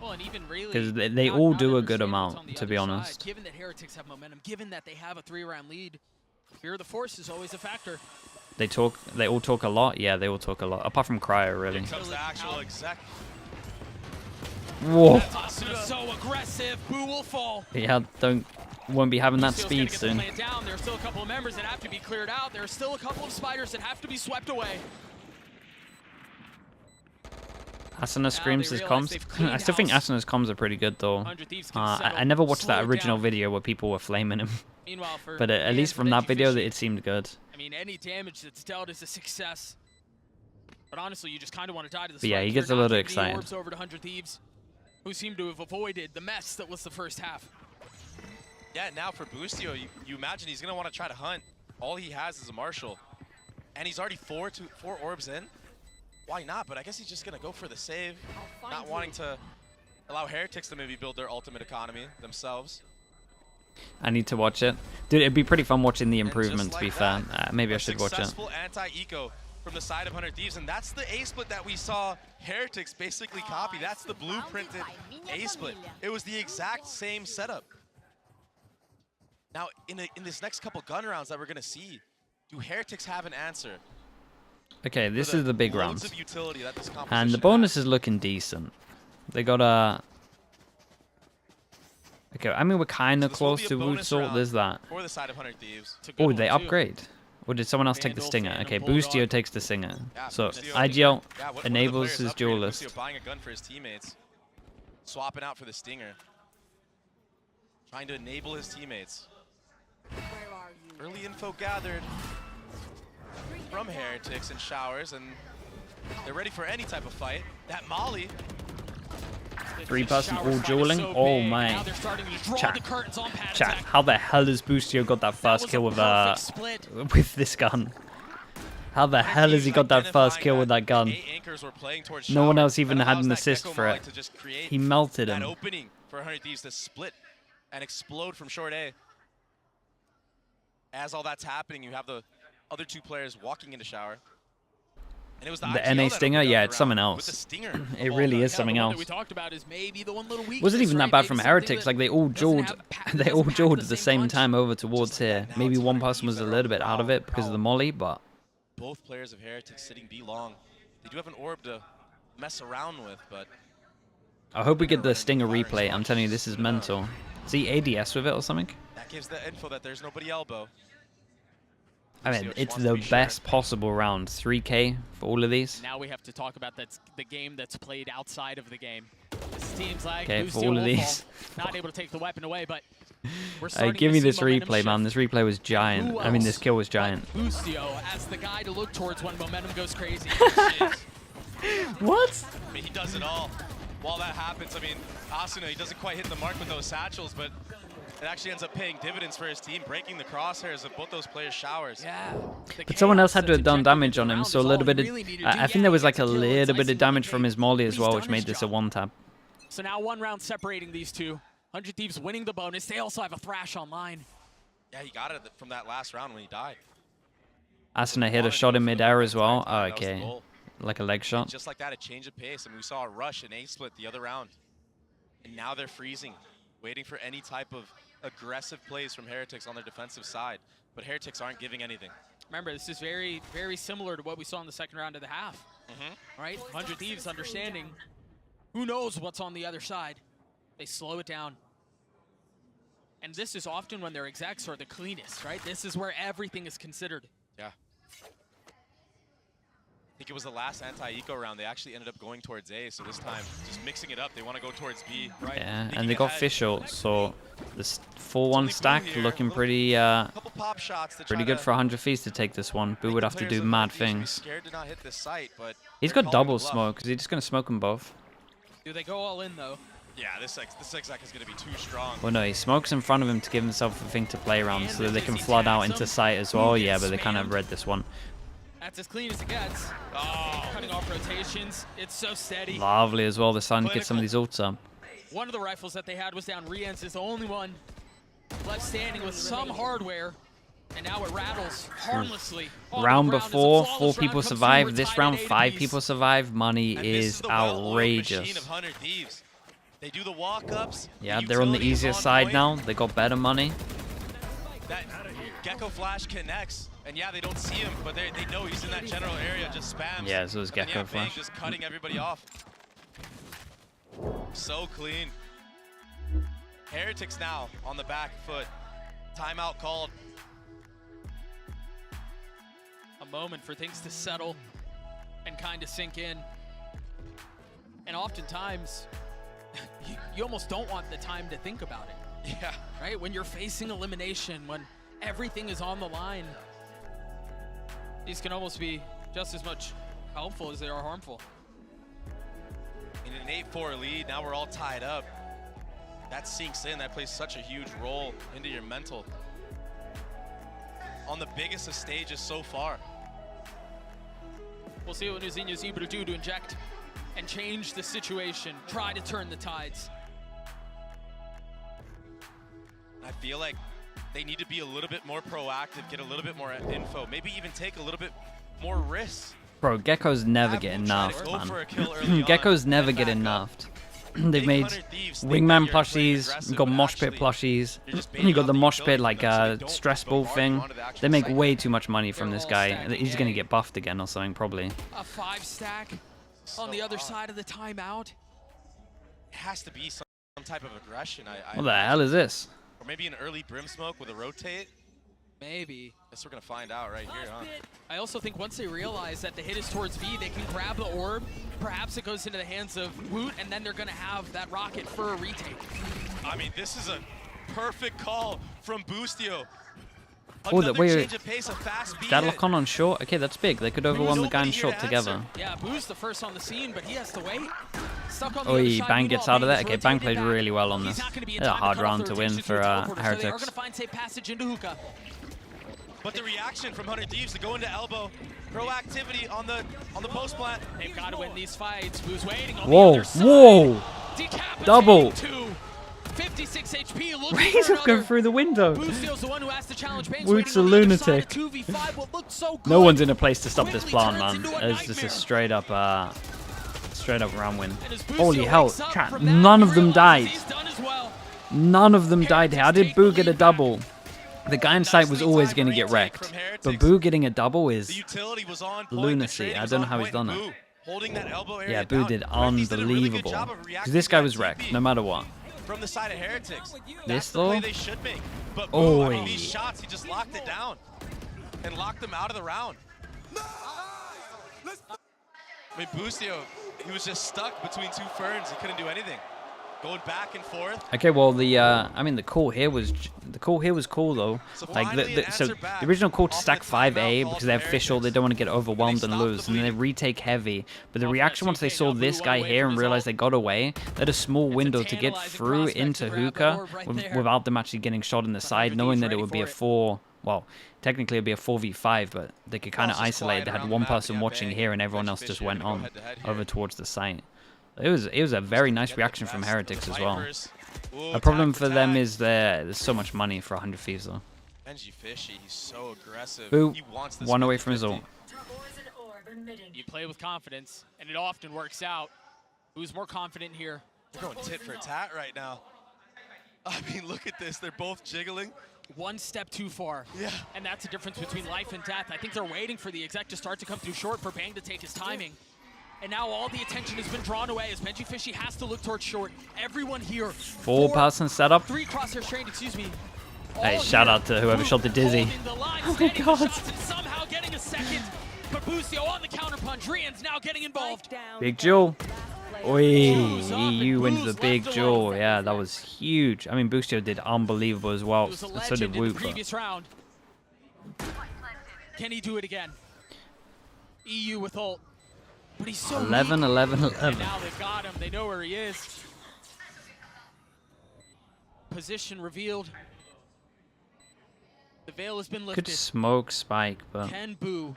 Well, and even really, because they all do a good amount, to be honest. Side, given that Heretics have momentum, given that they have a 3-round lead, fear of the force is always a factor. They all talk a lot. Yeah, they all talk a lot. Apart from Cryo, really. Here comes the actual exec. Whoa. So aggressive. Boo will fall. Yeah, won't be having that speed soon. Down. There are still a couple of members that have to be cleared out. There are still a couple of spiders that have to be swept away. Asuna screams his comms. I still think Asuna's comms are pretty good though. I never watched that original video where people were flaming him. But at least from that video, it seemed good. I mean, any damage that's dealt is a success. But honestly, you just kind of want to die to the But yeah, he gets a little excited. Orbs over to 100 Thieves, who seem to have avoided the mess that was the first half. Yeah, now for Boostio, you imagine he's going to want to try to hunt. All he has is a Marshal. And he's already 4 orbs in. Why not? But I guess he's just going to go for the save. Not wanting to allow Heretics to maybe build their ultimate economy themselves. I need to watch it. Dude, it'd be pretty fun watching the improvement, to be fair. Maybe I should watch it. Successful anti-eco from the side of 100 Thieves, and that's the A-split that we saw Heretics basically copy. That's the blueprinted A-split. It was the exact same setup. Now, in this next couple gun rounds that we're going to see, do Heretics have an answer? Okay, this is the big round. And the has. bonus is looking decent. They got a... Okay, I mean, we're kind of close to Woot Salt. There's that. For the side of 100 Thieves. Oh, they upgrade. Or did someone else take the Stinger? Okay, Boostio takes the Stinger. So, IGL enables his duelist. Boostio buying a gun for his teammates. Swapping out for the Stinger. Trying to enable his teammates. Where are you? Early info gathered from Heretics and Showers, and they're ready for any type of fight. That Molly. 3-person all dueling. Oh my. Chat. How the hell has Boostio got that first kill with this gun? How the hell has he got that first kill with that gun? No one else even had an assist for it. He melted him. That opening for 100 Thieves to split and explode from short A. As all that's happening, you have the other 2 players walking into Shower. And it was the NA Stinger, yeah, it's something else. It really is something else. Wasn't even that bad from Heretics. Like they all dueled at the same time over towards here. Maybe one person was a little bit out of it because of the molly, but both players of Heretics sitting B long. They do have an orb to mess around with, but I hope we get the Stinger replay. I'm telling you, this is mental. Is he ADS with it or something? That gives the info that there's nobody elbow. I mean, it's the best possible round. 3K for all of these. Now we have to talk about the game that's played outside of the game. This seems like okay, for all of these. Not able to take the weapon away, but give me this replay, man. This replay was giant. I mean, this kill was giant. Boostio as the guy to look towards when momentum goes crazy. What? I mean, he does it all. While that happens, I mean, Asuna, he doesn't quite hit the mark with those satchels, but it actually ends up paying dividends for his team, breaking the crosshairs of both those players' Showers. Yeah. But someone else had to have done damage on him, so a little bit of... I think there was like a little bit of damage from his molly as well, which made this a 1-tap. So now 1 round separating these 2. 100 Thieves winning the bonus. They also have a Thrash online. Yeah, he got it from that last round when he died. Asuna hit a shot in midair as well. Oh, okay. Like a leg shot. And just like that, a change of pace. I mean, we saw a rush and A-split the other round. And now they're freezing, waiting for any type of aggressive plays from Heretics on their defensive side. But Heretics aren't giving anything. Remember, this is very, very similar to what we saw in the second round of the half. Right? 100 Thieves understanding who knows what's on the other side. They slow it down. And this is often when their execs are the cleanest, right? This is where everything is considered. Yeah. I think it was the last anti-eco round. They actually ended up going towards A, so this time, just mixing it up, they want to go towards B. Right? Yeah, Thinking and they got ahead. fish ult, so this 4-1 Only stack Boo here, looking little- pretty couple pop shots to pretty try good to for 100 Thieves to take this one. Boo make would the have to players do of mad Thieves be things. Scared to not hit this site, but He's they're got calling double the bluff. smoke. Is he just going to smoke them both? Do they go all in, though? Yeah, this exec is going to be too strong. Well, no, he smokes in front of him to give himself a thing to play around so that they can flood out into sight as well. Yeah, but they kind of read this one. That's as clean as it gets. Oh, cutting off rotations. It's so steady. Lovely as well. They're starting to get some of these ults up. One of the rifles that they had was down. Rienz is the only one left standing with some hardware. And now it rattles harmlessly. On Round the ground as a before, flawless 4 round people comes through. survived. We're This tied round, at 5 80s. people survived. Money And this is the well-oiled machine outrageous. of 100 Thieves. They do the walk-ups. Yeah, they're on the easier side now. They got better money. That Gecko Flash connects, and yeah, they don't see him, but they know he's in that general area, just spams. Yeah, so is And then, Gecko Bang Flash. just cutting everybody off. So clean. Heretics now on the back foot. Timeout called. A moment for things to settle and kind of sink in. And oftentimes, you almost don't want the time to think about it, Yeah. right? When you're facing elimination, when everything is on the line, these can almost be just as much helpful as they are harmful. In an 8-4 lead, now we're all tied up. That sinks in. That plays such a huge role into your mental. On the biggest of stages so far. We'll see what Nuzinho's able to do to inject and change the situation, try to turn the tides. I feel like they need to be a little bit more proactive, get a little bit more info, maybe even take a little bit more risks. Bro, Geckos never Have get Boo try to nerfed, go man. for a kill early on, Geckos never then get back up. nerfed. They've Getting made 100 Thieves think wingman that you're playing plushies, aggressive, got but mosh pit actually, plushies, you're just baiting you got out the the mosh pit utility like for them so they don't stress go ball hard thing. onto the actual They make site. way too much money from They're this all guy. stacking He's gonna A. get buffed again or something probably. A 5 stack on the other side of the timeout. It has to be some type of aggression. I What the hell is this? Or maybe an early brim smoke with a rotate. Maybe. Guess we're gonna find out right here, huh? I also think once they realize that the hit is towards B, they can grab the orb. Perhaps it goes into the hands of Woot, and then they're going to have that rocket for a retake. I mean, this is a perfect call from Boostio. Oh, Another wait. change of pace, a fast speed That hit. lock on short? Okay, that's big. They could overwhelm the guy in Nobody here short to together. answer. Yeah, Boo's the first on the scene, but he has to wait. Stuck on the Oh, other side. Bang gets out of Meanwhile, that. Bang Okay, is Bang rotating played back. really well on He's this. not gonna be in It's a time to hard cut off round the to win rotation for to its teleporter, so they are Heretics. going to find safe passage into hookah. But the reaction from 100 Thieves to go into elbow, proactivity on the post plant. They've got to win these fights. Boo's waiting on the Whoa, other side. whoa! Decapitating Double. 56 HP. Looking He's for looking another. through the window. Boostio's the one who has to challenge Bangs. Woot's waiting a on the other side, lunatic. a 2v5, what looked so good. No one's in a place to stop this Quickly plan, turns man. into a It's just a nightmare. straight up round win. And as Boostio Holy hell, wakes up chat, from that, none he of them realizes died. he's done as well. None of them died here. How did Heretics Boo take the get a lead double? The guy in sight was Nicely always timed going to get retake wrecked. from But Heretics. Boo getting a double The is... utility was on point. lunacy. The trading I was don't know on how he's point, done and it. Boo holding that elbow area Yeah, Boo down. did Heretics did a really good unbelievable. job of Because reacting this to guy that was 2v. wrecked, no matter what. From the side of Heretics. This That's the play though? they should make. But Boo, I mean, Oi. these shots, he just locked it down and locked them out of the round. I mean, Boostio, he was just stuck between two ferns. He couldn't do anything. Going back and forth. Okay, well the call here was cool though. So Like finally an so answer back the original call to off stack the 5A timeout because they're called official, they Heretics. don't want to get overwhelmed and stopped the lose, and then they bleeding. retake heavy. But the Off that reaction once they 2K, saw now this Boo guy one away here from and his realized ult. they got away, they had a small It's a window to get tantalizing through prospect into to grab the hookah orb right there. without them actually getting shot in the side, 100 knowing Thieves that it ready would be a for it. well, technically it'd be a 4v5, but they could kind of Well, it's just isolate. quiet They had around one the map, person yeah, watching Bang, here, and everyone Rich else Fish just here went to go on head-to-head over here. towards the site. It was a very nice Get the reaction from best of the Heretics as well. Vipers. Ooh, A problem attack for them tag. is there's so much money for 100 Thieves though. Benji Fishy, he's so aggressive. Boo, He wants this one away from his 50-50. ult. You play with confidence, and it often works out. Who's more confident here? They're going tit for tat right now. I mean, look at this. They're both jiggling. One step too far. Yeah. And that's the difference between life and death. I think they're waiting for the exec to start to come through short for Bang to take his timing. And now all the attention has been drawn away as Benji Fishy has to look towards short. Everyone here. 4-person setup. 3 crosshair trained, excuse me. Hey, shout out to whoever shot the Dizzy. Oh my god. Somehow getting a second. But Busio on the counterpunch. Rian's now getting involved. Big Jewel. Oi, EU wins the big Jewel. Yeah, that was huge. I mean, Busio did unbelievable as well. So did Wu. Previous round. Can he do it again? EU with ult. But he's so 11, weak. 11, And 11. now they've got him. They know where he is. Position revealed. The veil has been lifted. Could smoke Spike, but Can Boo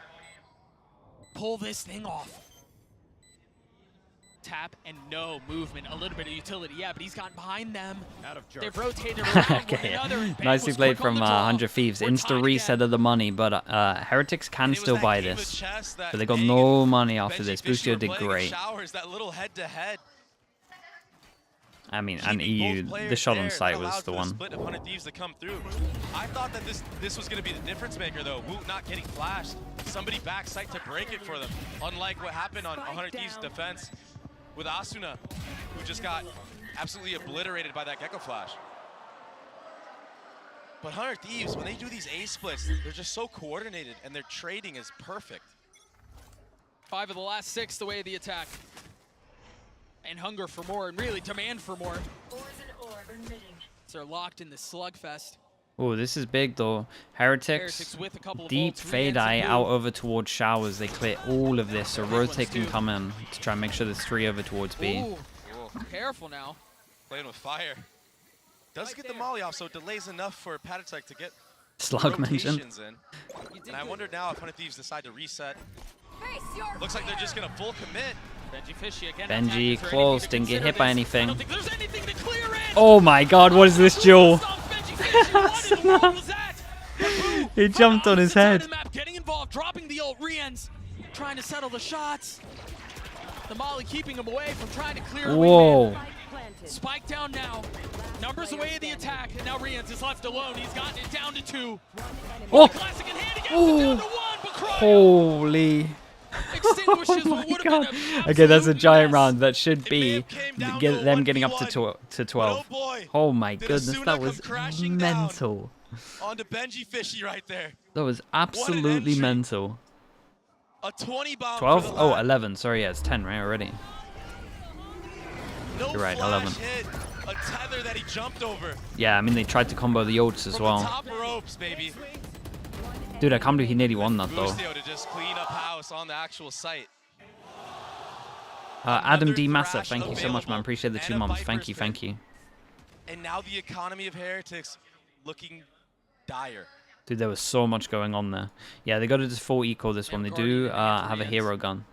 pull this thing off? Tap and no movement. A little bit of utility, yeah, but he's gotten behind them. They've rotated around one okay, another. yeah. and Ben Nicely was played quick on from the draw. 100 Thieves. We're Insta tied reset again. of the money, but Heretics can And it was still that buy game of this. chess that But they got Meg no and money after Benji this. Fishy were Busio did playing in great. Showers, that little head-to-head. I mean, and Keeping EU, both the players shot on there, sight that was allowed the for one. split of 100 Thieves to come through. I thought that this was going to be the difference maker, though. Woot not getting flashed. Somebody backside to break it for them. Unlike what happened on 100 Thieves' defense with Asuna, who just got absolutely obliterated by that Gecko flash. But 100 Thieves, when they do these A splits, they're just so coordinated, and their trading is perfect. 5 of the last 6 the way of the attack. And hunger for more, and really demand for more. So they're locked in the slugfest. Oh, this is big though. Heretics, with a couple of deep ults, fade Rian's eye and out Boo. over towards Showers. They clear all of this, so rotate can come in to try and make sure there's 3 over towards B. Ooh, careful now. Playing with fire. Does get the molly off, so it delays enough for Patatek to get Slug mention. rotations in. And I wonder now if 100 Thieves decide to reset. Looks like they're just going to full commit. Benji Fishy again. Benji attacking. Is there close, anything to didn't get consider hit by this? anything. I don't think there's anything to clear in. Oh my god, what is this duel? Benji Fishy, what in the world was that? Boo, He jumped on his opposite side head. of the map, getting involved, dropping the ult. Rian's trying to settle the shots. The molly keeping him away from trying to clear a Whoa. wingman. Spike down now. Numbers away of the attack, and now Rian's is left alone. He's gotten it down to 2. Oh, Classic in hand, he gets it down to 1, but Cryo holy. extinguishes Oh what my would have god. been an Okay, that's a absolute giant mess. round. That should It may be have came down to a them getting up to 1v1, to 12. But oh boy, Oh my did goodness, Asuna that come was crashing down mental. onto Benji Fishy right there. That was absolutely entry. mental. A 20 bomb 12? for the Oh, lad. 11. Sorry, yeah, it's 10 right already. No You're right, flash 11. hit. A tether that he jumped over. Yeah, I mean, they tried to combo the ults as From well. the top ropes, baby. Dude, I can't believe he nearly won that though. Busio to just clean up house on the actual site. Adam D. Another Massa, thrash thank you so much, man. available, Appreciate the and 2 a months. Viper's Thank you, pick. thank you. And now the economy of Heretics looking dire. Dude, there was so much going on there. Yeah, they got to just full eco this one. They do have a hero gun.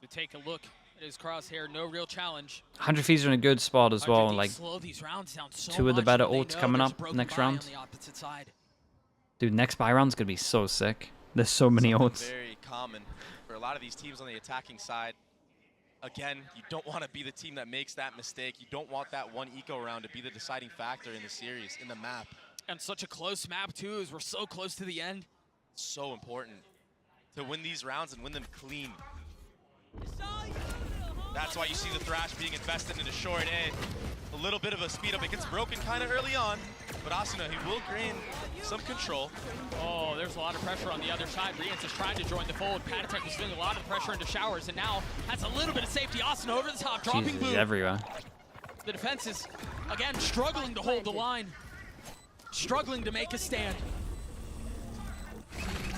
So take a look at his crosshair. No real challenge. 100 Thieves are in a good spot as well. Like, slow these rounds down so 2 of the much better when they ults know coming there's up broken next buy round. on the opposite side. Dude, next buy round's gonna be so sick. There's so many Something ults. very common for a lot of these teams on the attacking side. Again, you don't want to be the team that makes that mistake. You don't want that one eco round to be the deciding factor in the series, in the map. And such a close map too, as we're so close to the end. So important to win these rounds and win them clean. That's why you see the Thrash being invested into short A. A little bit of a speed up. It gets broken kind of early on, but Asuna, he will gain some control. Oh, there's a lot of pressure on the other side. Rian's is trying to join the fold. Patatek was feeling a lot of the pressure into Showers, and now has a little bit of safety. Asuna over the top, dropping Jesus, Boo. he's everywhere. The defense is, again, struggling to hold the line. Struggling to make a stand.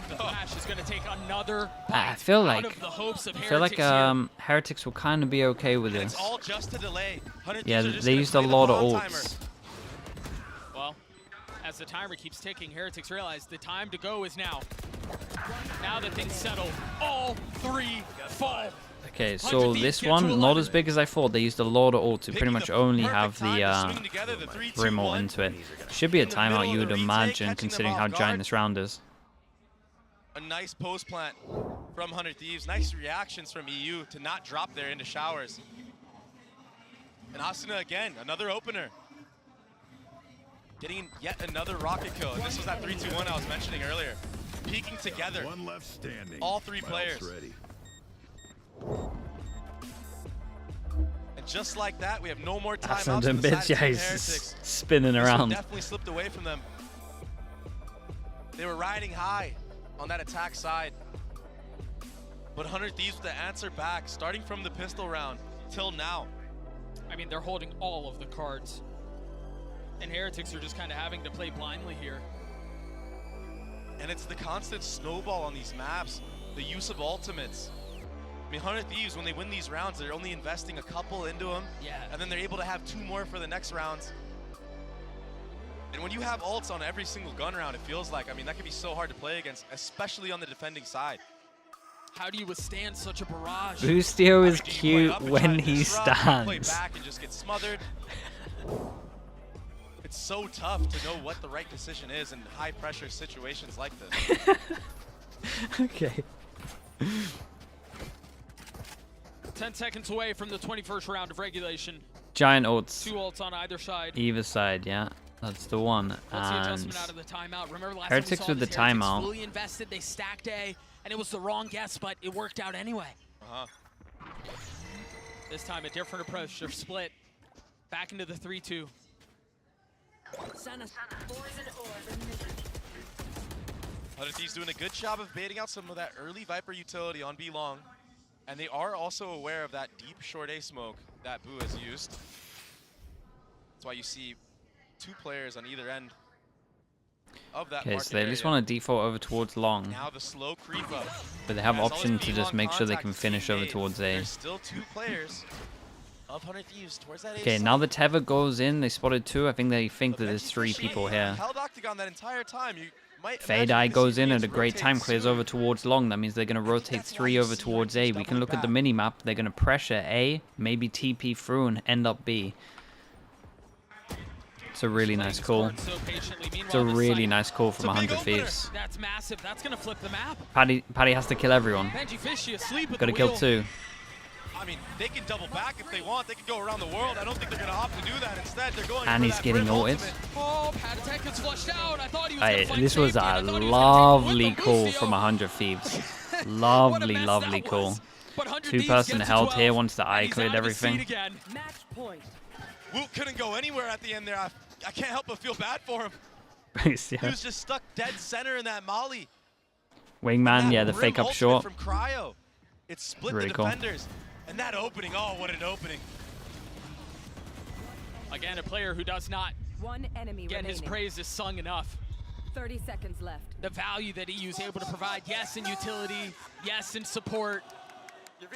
The Flash is going to take another I feel out like of the hopes of I feel like Heretics here. Heretics will kind of be okay with And it's this. all just to delay. 100 Yeah, Thieves are just they gonna used a play the lot of bomb timer. ults. Well, as the timer keeps ticking, Heretics realize the time to go is now. Now that things settle, all 3 fall. Okay, 100 so Thieves this get to one, not 11. as big as I thought. They used a lot of ults to pretty Picking much the only perfect have time to the swing together, the 3, 2, Brim ult 1. into it. Should be a In the middle timeout, of you the would retake, imagine, catching them considering off how guard. giant this round is. A nice post plant from 100 Thieves. Nice reactions from EU to not drop there into Showers. And Asuna again, another opener. Getting yet another rocket kill. And this was that 3-2-1 I was mentioning earlier. Peeking together. One left standing. All 3 Belts players. ready. just like that, we have no more That's timeouts. some for the bitch. side Yeah, of Team he's Heretics. spinning This one around. definitely slipped away from them. They were riding high on that attack side. But 100 Thieves with the answer back, starting from the pistol round till now. I mean, they're holding all of the cards. And Heretics are just kind of having to play blindly here. And it's the constant snowball on these maps, the use of ultimates. I mean, 100 Thieves, when they win these rounds, they're only investing a couple into them. Yeah. And then they're able to have 2 more for the next rounds. And when you have ults on every single gun round, it feels like, I mean, that can be so hard to play against, especially on the defending side. How do you withstand such a barrage? Boostio is Do you play cute up and try when to he disrupt? Do you play stands. back and just get smothered? It's so tough to know what the right decision is in high pressure situations like this. Okay. 10 seconds away from the 21st round of regulation. Giant ults. 2 ults on either side. Either side, yeah. That's the one. What's the And adjustment out of the timeout? Remember last Heretics time we saw with the this, Heretics timeout. fully invested, they stacked A, and it was the wrong guess, but it worked out anyway. This time a different approach. They're split. Back into the 3-2. Thieves doing a good job of baiting out some of that early Viper utility on B long. And they are also aware of that deep short A smoke that Boo has used. That's why you see 2 players on either end of that okay, market so they at least area. want to default over towards long, Now the slow creep up. but they have As all option this to just B-long make sure they contact can is finish being over made. towards A. There's still 2 players of 100 Thieves towards that A Okay, side. now the tether goes in. They spotted 2. I think they think But that there's Benji 3 Fishy people here. held Octagon that entire time. You might Fade imagine Eye this goes in series at a great time, rotates clears soon. over towards long. That means they're going to rotate That's why 3 you over see towards Heretics A. We can doubling look at the back. mini map. They're going to pressure A, maybe TP through and end up B. It's a really nice call. So patiently. It's a really nice call from It's a big 100 opener. Thieves. That's massive. That's going to flip the map. Paddy has to kill everyone. Benji Fishy asleep at Got to the kill wheel. 2. I mean, they can double back if they want. They can go around the world. I don't think they're going to opt to do that. Instead, they're going And for he's that getting Brim ulted. ultimate. Oh, Patatek gets flushed out. I thought he was Hey, going to fight this was safety. I a thought he was gonna take him lovely with the call Lucio. from 100 Thieves. What a Lovely, mess lovely that call. was. But 100 2 Thieves person gets held to here 12, once the and eye he's cleared out of the seat everything. again. Match point. Woot couldn't go anywhere at the end there. I can't help but feel bad for him. He Yeah. was just stuck dead center in that molly. Wingman, That yeah, the Brim fake up ultimate short. from Cryo. It split Really the cool. defenders. And that opening, oh, what an opening. Again, a player who does not One enemy get his remaining. praise is sung enough. 30 seconds left. The value that EU is able to provide, yes, in utility, yes, in support. There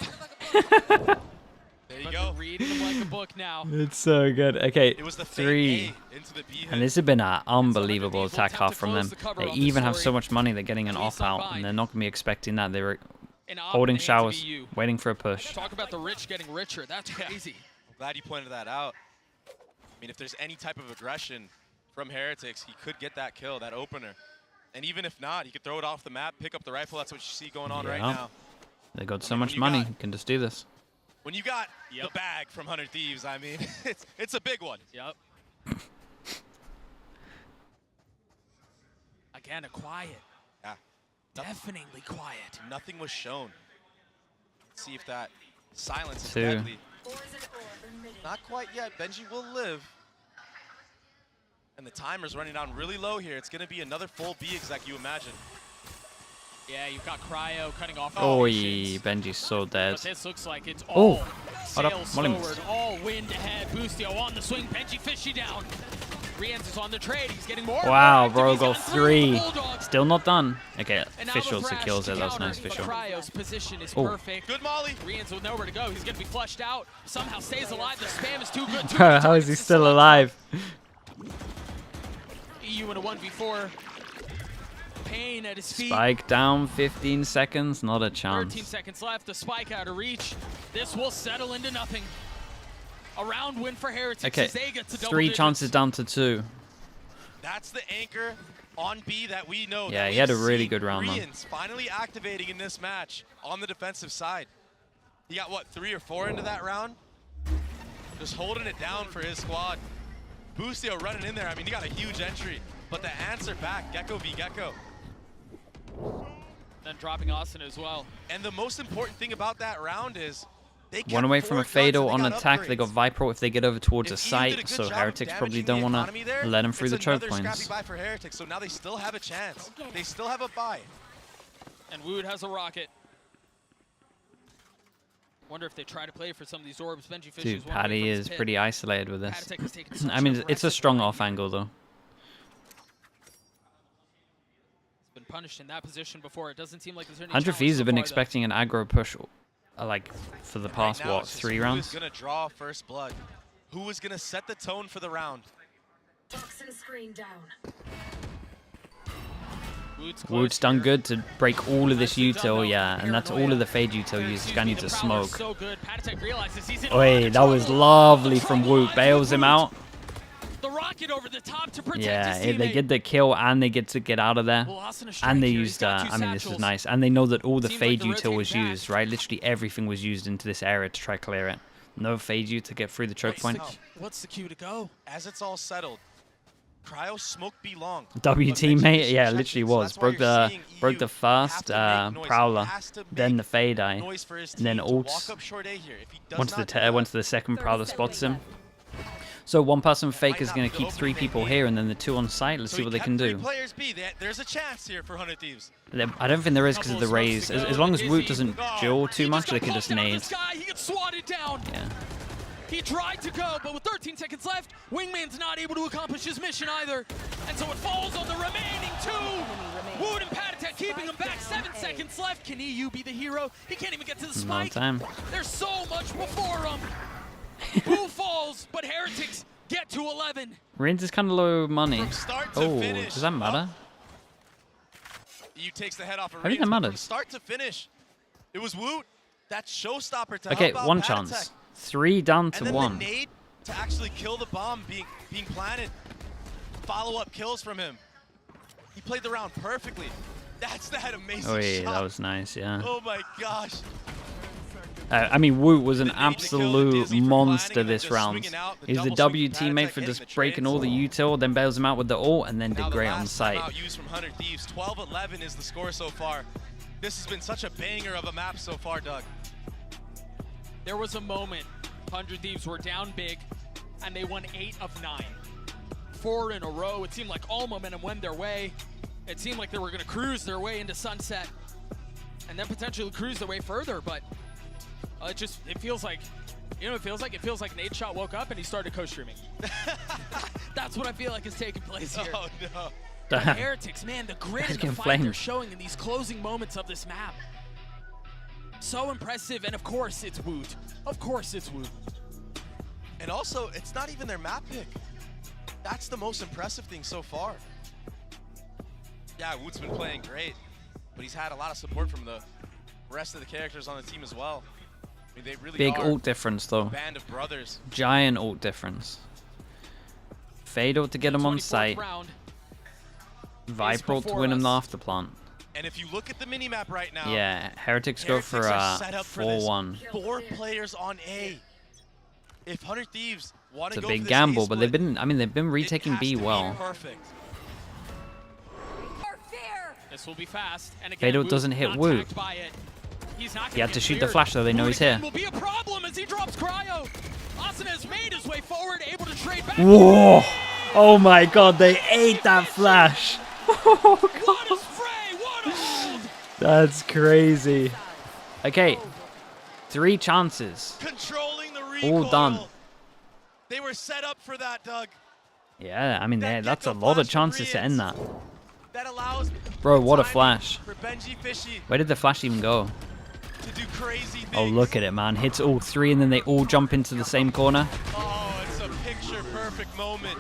you But go. they're reading him like a book now. It's so good. Okay, It was the 3. fake A into the B hit. And this has been an unbelievable These will attack attempt off to from close them. the cover They on this even have story. so much money, they're getting an At least off out, on and they're not going to be expecting that. They were An op holding in the hands of showers, EU. waiting for a push. Talk about the rich getting richer. That's crazy. I'm glad you pointed that out. I mean, if there's any type of aggression from Heretics, he could get that kill, that opener. And even if not, he could throw it off the map, pick up the rifle. That's what you see going on right Yeah. now. They got so mean, when much you money, got- you can just do this. When you got Yep. the bag from 100 Thieves, I mean, it's a big one. Yep. Again, a quiet. Yeah. Deafeningly quiet. Nothing was shown. Let's see if that silence is 2. deadly. Not quite yet. Benji will live. And the timer's running down really low here. It's going to be another full B exec, you imagine. Yeah, you've got Cryo cutting off Oh, operations. Benji's so dead. But this looks like it's Oh, all hold up, sails Molly. forward, all wind ahead. Boostio on the swing, Benji Fishy down. Rienz is on the trade, he's getting more. Wow, active. bro, He's got gone through the 3. Bulldog. Still not done. Okay, And now the Fischl thrash secures to it. That's counter, nice, but Fischl. Cryo's position is Oh. perfect. Good Molly. Rienz with nowhere to go. He's going to be flushed out. Somehow stays alive. The spam is too good. Too Bro, many how is he targets to still select. alive? EU in a 1v4. Pain at his feet. Spike down, 15 seconds, not a 13 chance. seconds left. The spike out of reach. This will settle into nothing. A round win for Heretics Okay, as they get to double 3 digits. chances down to 2. That's the anchor on B that we know. Yeah, that he had we've a really seen good round, though. Rienz finally activating in this match on the defensive side. He got, what, 3 or 4 into that round? Just holding it down for his squad. Boostio running in there. I mean, he got a huge entry. But the answer back, Gecko v Gecko. Then dropping Austin as well. And the most important thing about that round is They One kept away from a 4 guns and Fatal they on got attack. They got upgrades. Vipro if they get over towards a If Ian did a site, good so job of Heretics probably damaging don't the want economy to there, let them through the it's choke another points. scrappy buy for Heretics, so now they still have a chance. They still have a buy. And Wood has a rocket. Wonder if they try to play for some of these orbs. Benji Fish Dude, is one away Paddy from his is pit. pretty isolated with this. Heretics has taken such I mean, an it's a aggressive strong ride off here. angle though. He's been punished in that position before. It doesn't seem like there's any 100 challenge Thieves so have been far, though. expecting an aggro push, like, for the past, Right now, what, it's just 3 who rounds? is going to draw first blood? Who is going to set the tone for the round? Toxin screen down. Wood's done good to break all of this util, yeah, and that's all of the fade util used. This guy needs to smoke. Oi, that was lovely from Woot. Bails him out. The rocket over the top to protect Yeah, his they teammate. get the kill and they get to get out of there. Well, Austin a strike And they here. He's used, got two I mean, this is satchels. nice. And they know that all the Seems fade like the util was rotating used, patch. right? Literally everything was used into this area to try to clear it. No fade you to get through the choke point. What's the cue to go? As it's all settled, Cryo smoke be long. W But teammate, Benji yeah, checked literally it, so was. that's why you're seeing Broke EU the have first to make noise. He prowler, has to then the make fade eye, noise for his and then team to walk ults. up short A here. If he does Once not do that, the second 30 prowler seconds spots him. left. So one person fake might is not going be to the keep 3 opening they people need. here, and then the 2 on site. Let's so see he what they kept can 3 do. players B. There's a chance here for 100 Thieves. I don't think there is because of the Couple of raise. smokes to As go, long as the Woot Dizzy. doesn't Oh, duel He too much, got they can just poked out of the nade. sky. He gets swatted down. Yeah. He tried to go, but with 13 seconds left, Wingman's not able to accomplish his mission either. And so it falls on the remaining 2. Wood and Patatek keeping him back. 7 seconds left. Can EU be the hero? He can't even get to the No spike. time. There's so much before him. Who falls? But Heretics get to 11. Reigns is kind of low money. From start to Oh, finish. does that matter? EU takes the head off of I think Reigns, that but from matters. start to finish, it was Woot. That showstopper to Okay, help out one Patatek. chance. 3 down And to then 1. the nade to actually kill the bomb being planted. Follow-up kills from him. He played the round perfectly. That's that amazing Oh yeah, shot. that was nice. Yeah. Oh my gosh. I mean, Woot was an The need to kill the absolute Dizzy for monster planning and then this just round. swinging out, the He's the double W swing from teammate Patatek, for hitting just the breaking trades. all the util, then bails him out with the ult, and then Now did the great on last site. timeout used from 100 Thieves. 12-11 is the score so far. This has been such a banger of a map so far, Doug. There was a moment 100 Thieves were down big, and they won 8 of 9. 4 in a row. It seemed like all momentum went their way. It seemed like they were going to cruise their way into sunset, and then potentially cruise their way further. But it feels like, you know, it feels like Nate Shot woke up and he started co-streaming. That's what I feel like is taking place here. Oh no. But Heretics, man, the grit Guys and the getting fight they're flamed. showing in these closing moments of this map. So impressive, and of course it's Woot. Of course it's Woot. And also, it's not even their map pick. That's the most impressive thing so far. Yeah, Woot's been playing great, but he's had a lot of support from the rest of the characters on the team as well. I mean, they really Big are ult difference a though. band of brothers. Giant ult difference. Fade ult to get him on 24th site. round. Viper ult to before win him the us. afterplant. And if you look at the minimap right now, Yeah, Heretics go for Heretics are set up for this. 4-1. 4 players on A. If 100 Thieves want It's to a go big for this gamble, A but they've split, been it retaking has B to be well. perfect. This will be fast. And again, Fade ult Woot doesn't hit not Woot. tagged by it. He's not He had gonna to get shoot the cleared. flash so they know Woot he's here. again will be a problem as he drops Cryo. Asuna has made his way forward, able to trade back. Whoa! Oh my god, they ate that flash. What a spray! What a hold! That's crazy. Okay, 3 chances. Controlling the recoil. All done. They were set up for that, Doug. Yeah, I mean, That that's a gecko lot of flash from chances to end that. That allows Bro, what a timing flash. for Benji Fishy Where did the flash even go? to do crazy things. Oh, look at it, man. Hits all 3 and then they all jump into the same corner. Oh, it's a picture-perfect moment.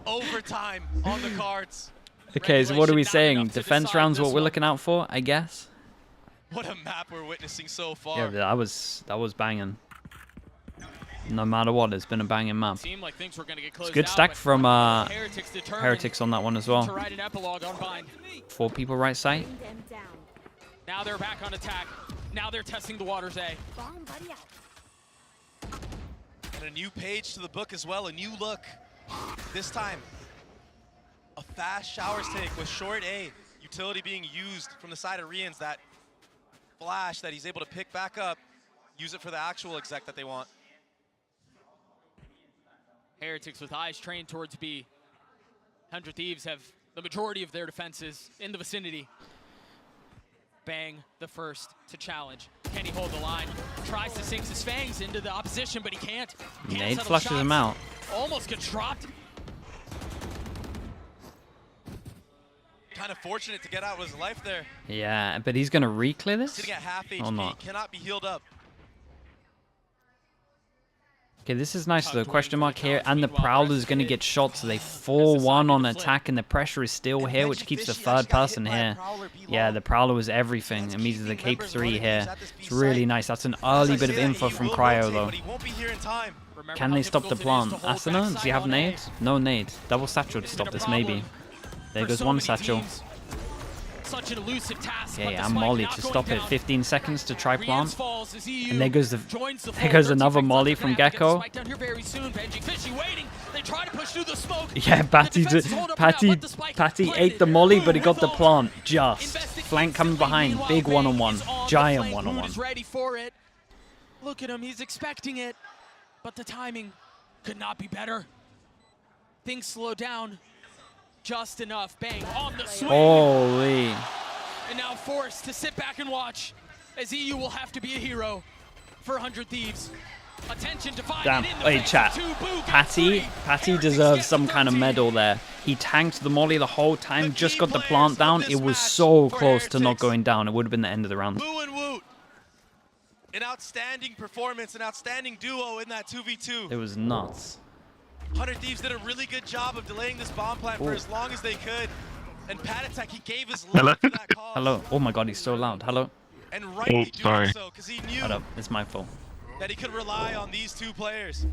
Overtime on the cards. Okay, so what are we Regulation not saying? enough to Defense decide rounds this what we're one. looking out for, I guess? What a map we're witnessing so far. Yeah, that was banging. No matter what, it's been a banging map. Seemed like things were going to get closed Good out, stack but from Heretics determined Heretics on that one as to well. write an epilogue on Bind. 4 people right side. Bring them down. Now they're back on attack. Now they're testing the waters A. Bomb buddy out. And a new page to the book as well, a new look. This time, A fast showers take with short A. Utility being used from the side of Rians. That flash that he's able to pick back up. Use it for the actual exec that they want. Heretics with eyes trained towards B. 100 Thieves have the majority of their defenses in the vicinity. Bang, the first to challenge. Can he hold the line? Tries to sink his fangs into the opposition, but he can't. Nade flushes him out. Almost gets dropped. Kind of fortunate to get out with his life there. Yeah, but he's gonna re-clear this? Sitting at half HP, Or not? cannot be healed up. Okay, this is nice though. Question mark here, and the Prowler's gonna get shot, so they 4-1 on attack, and the pressure is still here, which keeps the third person here. Yeah, the Prowler was everything. Immediately the Cape 3 here. It's really nice. That's an early bit of info from Cryo though. Can they stop the plant? Asuna, does he have nades? No nades. Double satchel to stop this, maybe. There goes one satchel. Such an elusive task. Okay, and Molly to stop it. 15 seconds to try plant. And there goes another Molly from Gecko. Yeah, Patty ate the Molly, but he got the plant. Just. Flank coming behind. Big one-on-one. Giant one-on-one. Ready for it. Look at him, he's expecting it. But the timing could not be better. Things slow down. Just enough. Bang on the swing. Holy. And now forced to sit back and watch as EU will have to be a hero for 100 Thieves. Attention divided. Damn. In the Wait, face chat. of two. Patty deserves some kind of medal there. He tanked the Molly the whole time, just got the plant down. It was so close to not going down. It would have been the end of the round. Boo and Woot. An outstanding performance, an outstanding duo in that 2v2. It was nuts. 100 Thieves did a really good job of delaying this bomb plant for as long as they could. And Patatek, he gave his life to that cause. Hello. Oh my god, he's so loud. Hello. And rightly doing so, because he knew Hold up. It's my fault. that he could rely on these two players.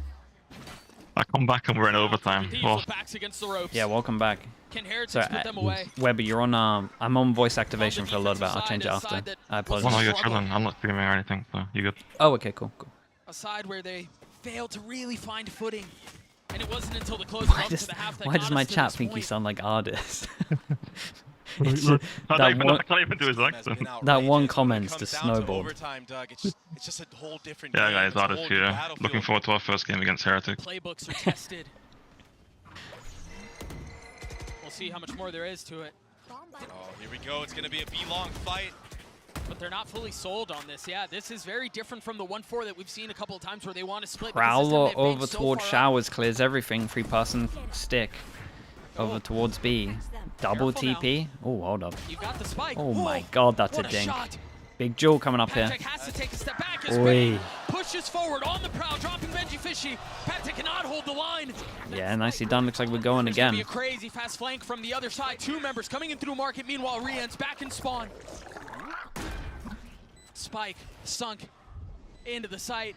I come back and we're in overtime. Oh. Backs against the ropes. Yeah, welcome back. Can Heretics So, put them away? Weber, you're on. I'm on voice activation for a little bit. I'll change it after. I Oh no, apologize. you're chilling. I'm not streaming or anything, so you good. Oh, okay, cool. A side where they failed to really find footing. And it wasn't until the closing up to the half that Why got does my us to chat this think you point. sound like artists? I can't even do his accent. That one comment's just snowballed. It's just a whole different Yeah, game. guys, It's a whole artists new here. battlefield. Looking forward to our first game against Heretics. Playbooks are tested. We'll see how much more there is to it. Oh, here we go. It's going to be a B-long fight. But they're not fully sold on this. Yeah, this is very different from the 1-4 that we've seen a couple of times where they want to split. Prowler over towards Showers clears everything. 3-person stick over towards B. Double TP. Oh, hold up. You got the spike. Oh my god, that's a What dink. shot. Big jewel coming up here. Patek has to take a step back as Oi. Ray pushes forward on the prowl, dropping Benji Fishy. Patek cannot hold the line. Yeah, nicely done. Looks like we're going There's gonna be again. a crazy fast flank from the other side. Two members coming in through market. Meanwhile, Rian's back in spawn. Spike sunk into the site.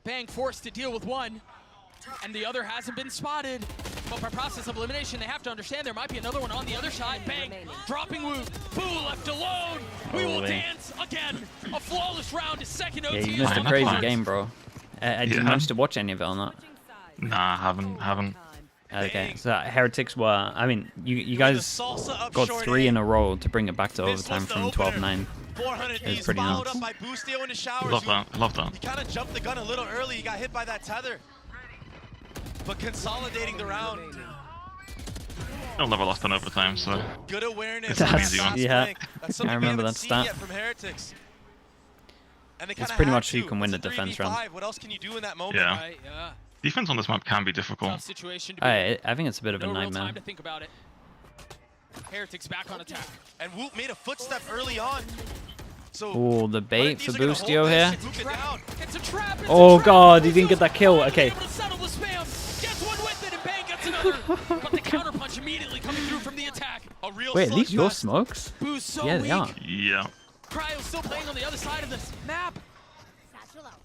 Bang forced to deal with one, and the other hasn't been spotted. But by process of elimination, they have to understand there might be another one on the other side. Bang, dropping Woot. Boo left alone. We will Holy. dance again. A flawless round is second OT. Yeah, you is missed a on the crazy cards. game, bro. Did you Yeah. manage to watch any of it or not? Nah, haven't. Okay, so Heretics were. I mean, you guys got 3 in a row to bring it back to overtime from 12-9. 400 It was Thieves pretty followed nuts. up by Boostio into Showers. Love that. Love that. He kind of jumped the gun a little early. He got hit by that tether. But consolidating the round. I've never lost an overtime, so Good awareness. That's- on that last yeah. flank. That's something I we remember haven't that seen stat. yet from Heretics. And they It's kinda pretty had much who to. can win It's the a defense 3v5. round. What else can you do in that moment? Yeah. Right, yeah. defense on this map can be difficult. Tough situation to be I think it's a bit of a no real nightmare. time to think about it. Heretics back on attack. And Woot made a footstep early on. So Oh, the bait for 100 Thieves are gonna Boostio hold here. this. Hook it down. It's a trap. It's Oh a trap. god, he didn't get that kill. Okay. Able to settle the spam. Gets one with it, and Bang gets another. But the counter punch immediately coming through from the attack. A real Wait, are these your slugfest. smokes? Boo's so Yeah, weak. they are. Yeah. Cryo still playing on the other side of this map.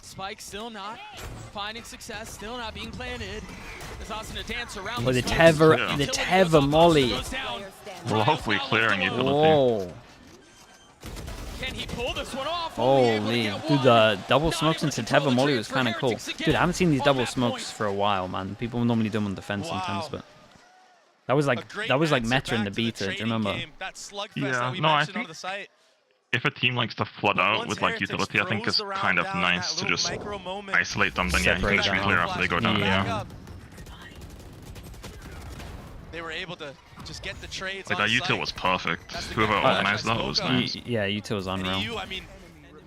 Spike still not finding success, still not being planted. There's also a dance around. Oh, the smoke. tether, Yeah. the Utility tether goes off, molly. goes down. Well, hopefully clearing utility. Whoa. Can he pull this one off? Only able to Holy. get Dude, one. the double Not smokes able into to control tether the molly was transfer. kind of cool. Heretics again Dude, I haven't seen these on double that smokes point. for a while, man. People normally do them on defense sometimes, Wow. but That was A like great meta answer in the back to beta. Do you trading remember? game, that slugfest Yeah, that we no, I mentioned think- on the site. If a team likes to flood But out once with like Heretics utility, I think throws it's the round kind of down in nice that to little just micro moment, isolate them. Then yeah, you can just Separate be clear them. after they go down. Yeah. Yeah. they were able to just get the trades Like on that util site. was perfect. That's the Whoever game plan organized I that was spoke of. nice. Yeah, Util's And unreal. EU, I mean,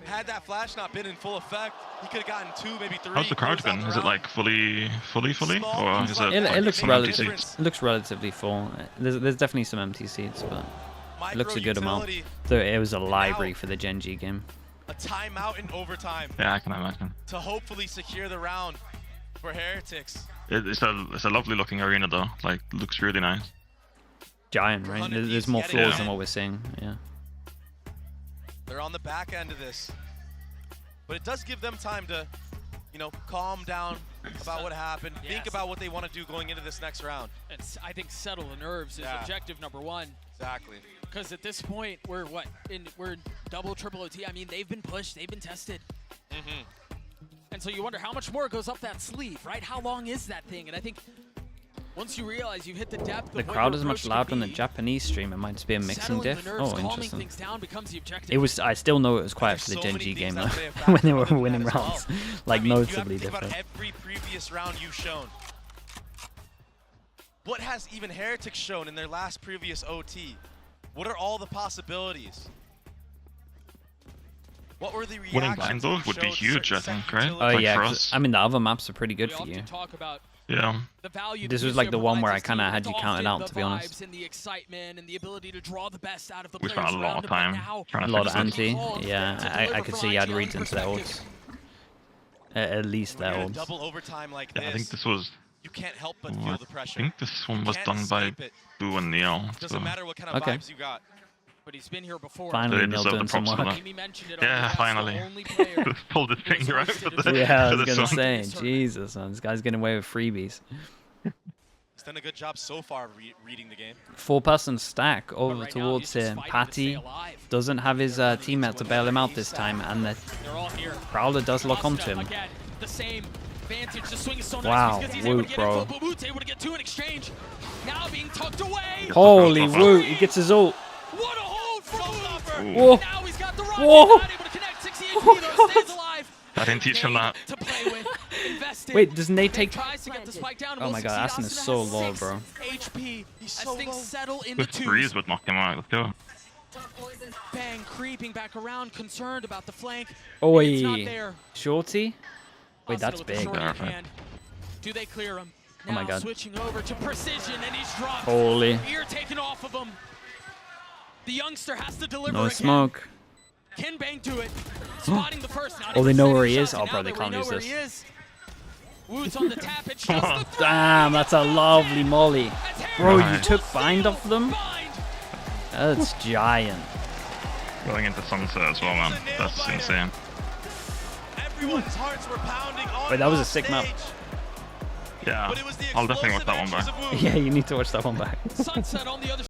had that flash not been in full effect, he could have gotten 2, maybe 3. How's the crowd closed out been? the Is it round. like fully, Small or things is like it? that like It looks make some a empty relative. seats? It looks relatively full. There's definitely some empty seats, but it looks a good amount. Micro-utility, Though it was a library for the Genji game. a timeout in overtime Yeah, I can imagine. to hopefully secure the round for Heretics. It's a lovely looking arena though. Like looks really nice. Giant, right? 100 There's more getting floors it. than what we're seeing. Yeah. They're on the back end of this. But it does give them time to, you know, calm down about what happened, think Yes. about what they want to do going into this next round. I think settle the nerves is Yeah. objective number one. Exactly. Because at this point, we're we're double, triple OT. I mean, they've been pushed, they've been tested. And so you wonder how much more goes up that sleeve, right? How long is that thing? And I think once you realize you hit the depth The of what crowd your is much approach could louder in the be, Japanese stream. It might just be a mixing settling diff. the nerves, Oh, calming interesting. things down becomes the objective. It was. I still know it was quiet There's for the so many Genji things game that though, play a when factor they were other than winning that as well. rounds. Like I mean, you have to noticeably think about different. every previous round you've shown. What has even Heretics shown in their last previous OT? What are all the possibilities? What were the reactions? Winning blind those we would be showed huge, I certain think, right? utility? Oh Like yeah, for 'cause, us. I mean the other maps are pretty good We for often you. talk about Yeah. the value This that was like the Bucio one where provides I kinda his team. had you It's counted often out, the to be honest. vibes and the excitement and the ability to draw the best out of the We players spent a lot around of him, but time now trying A to lot fix of this. anti. Yeah, I could see you had reads into their ults. At least When their you're in ults. double overtime like Yeah, I think this was. you can't help but I feel the pressure. think this one was Can't done by escape it. Boo and Neil. Doesn't So matter what kind of Okay. vibes you got. But he's been here before. Finally, They Neil deserve the doing some props for work. that. Amy mentioned it Yeah, already, that's finally. the only player Pulled the who has finger out hosted of a the. Yeah, I to was the gonna sun. say, Jesus, man, this guy's getting away with freebies. He's done a good job so far reading the game. 4-person stack But over right now, towards he's just him. fighting to Patty stay alive. doesn't have his teammate to bail him out this time, and the They're all here. Prowler does lock onto him. Again, the same vantage. The swing is so nice Wow, because he's able to Woot, get bro. info, but Woot's able to get two in exchange. Now being tucked away. Holy Woot, he gets his ult. What a hold from Woot. Whoa. Now he's got the rocket. Whoa. Not able to connect. 60 HP though, stays alive. I didn't teach him that. To play with. Invested. Wait, doesn't they take... Tries to get the spike down. Oh my god, Aston is so low, bro. HP. He's As so things low. settle in the With twos. Breeze would knock him out. Let's go. Top poison's Bang, creeping back around, concerned about the flank. It's not Oi. there. Shorty? Wait, Austin that's with the big. short in Perfect. hand. Do they clear him? Oh my Now God. switching over to precision, and he's dropped. Holy. Ear taken off of him. The youngster has to deliver No again. smoke. Can Bang do it? Spotting the first. Not Oh, they even know sending where he shots, is? and Oh, now bro, they that can't we know lose where this. he is. Woot's on the tap. It's Come just on. the throw. Damn, that's a lovely molly. That's Bro, you Heretics took will bind steal. off them? Bind. That's giant. Going into sunset as well, man. That's insane. Everyone's hearts were pounding on Wait, that was a off sick map. stage, Yeah. but it was the I'll definitely watch that one explosive back. entries of Woot. Yeah, you need to watch that one back. Sunset on the other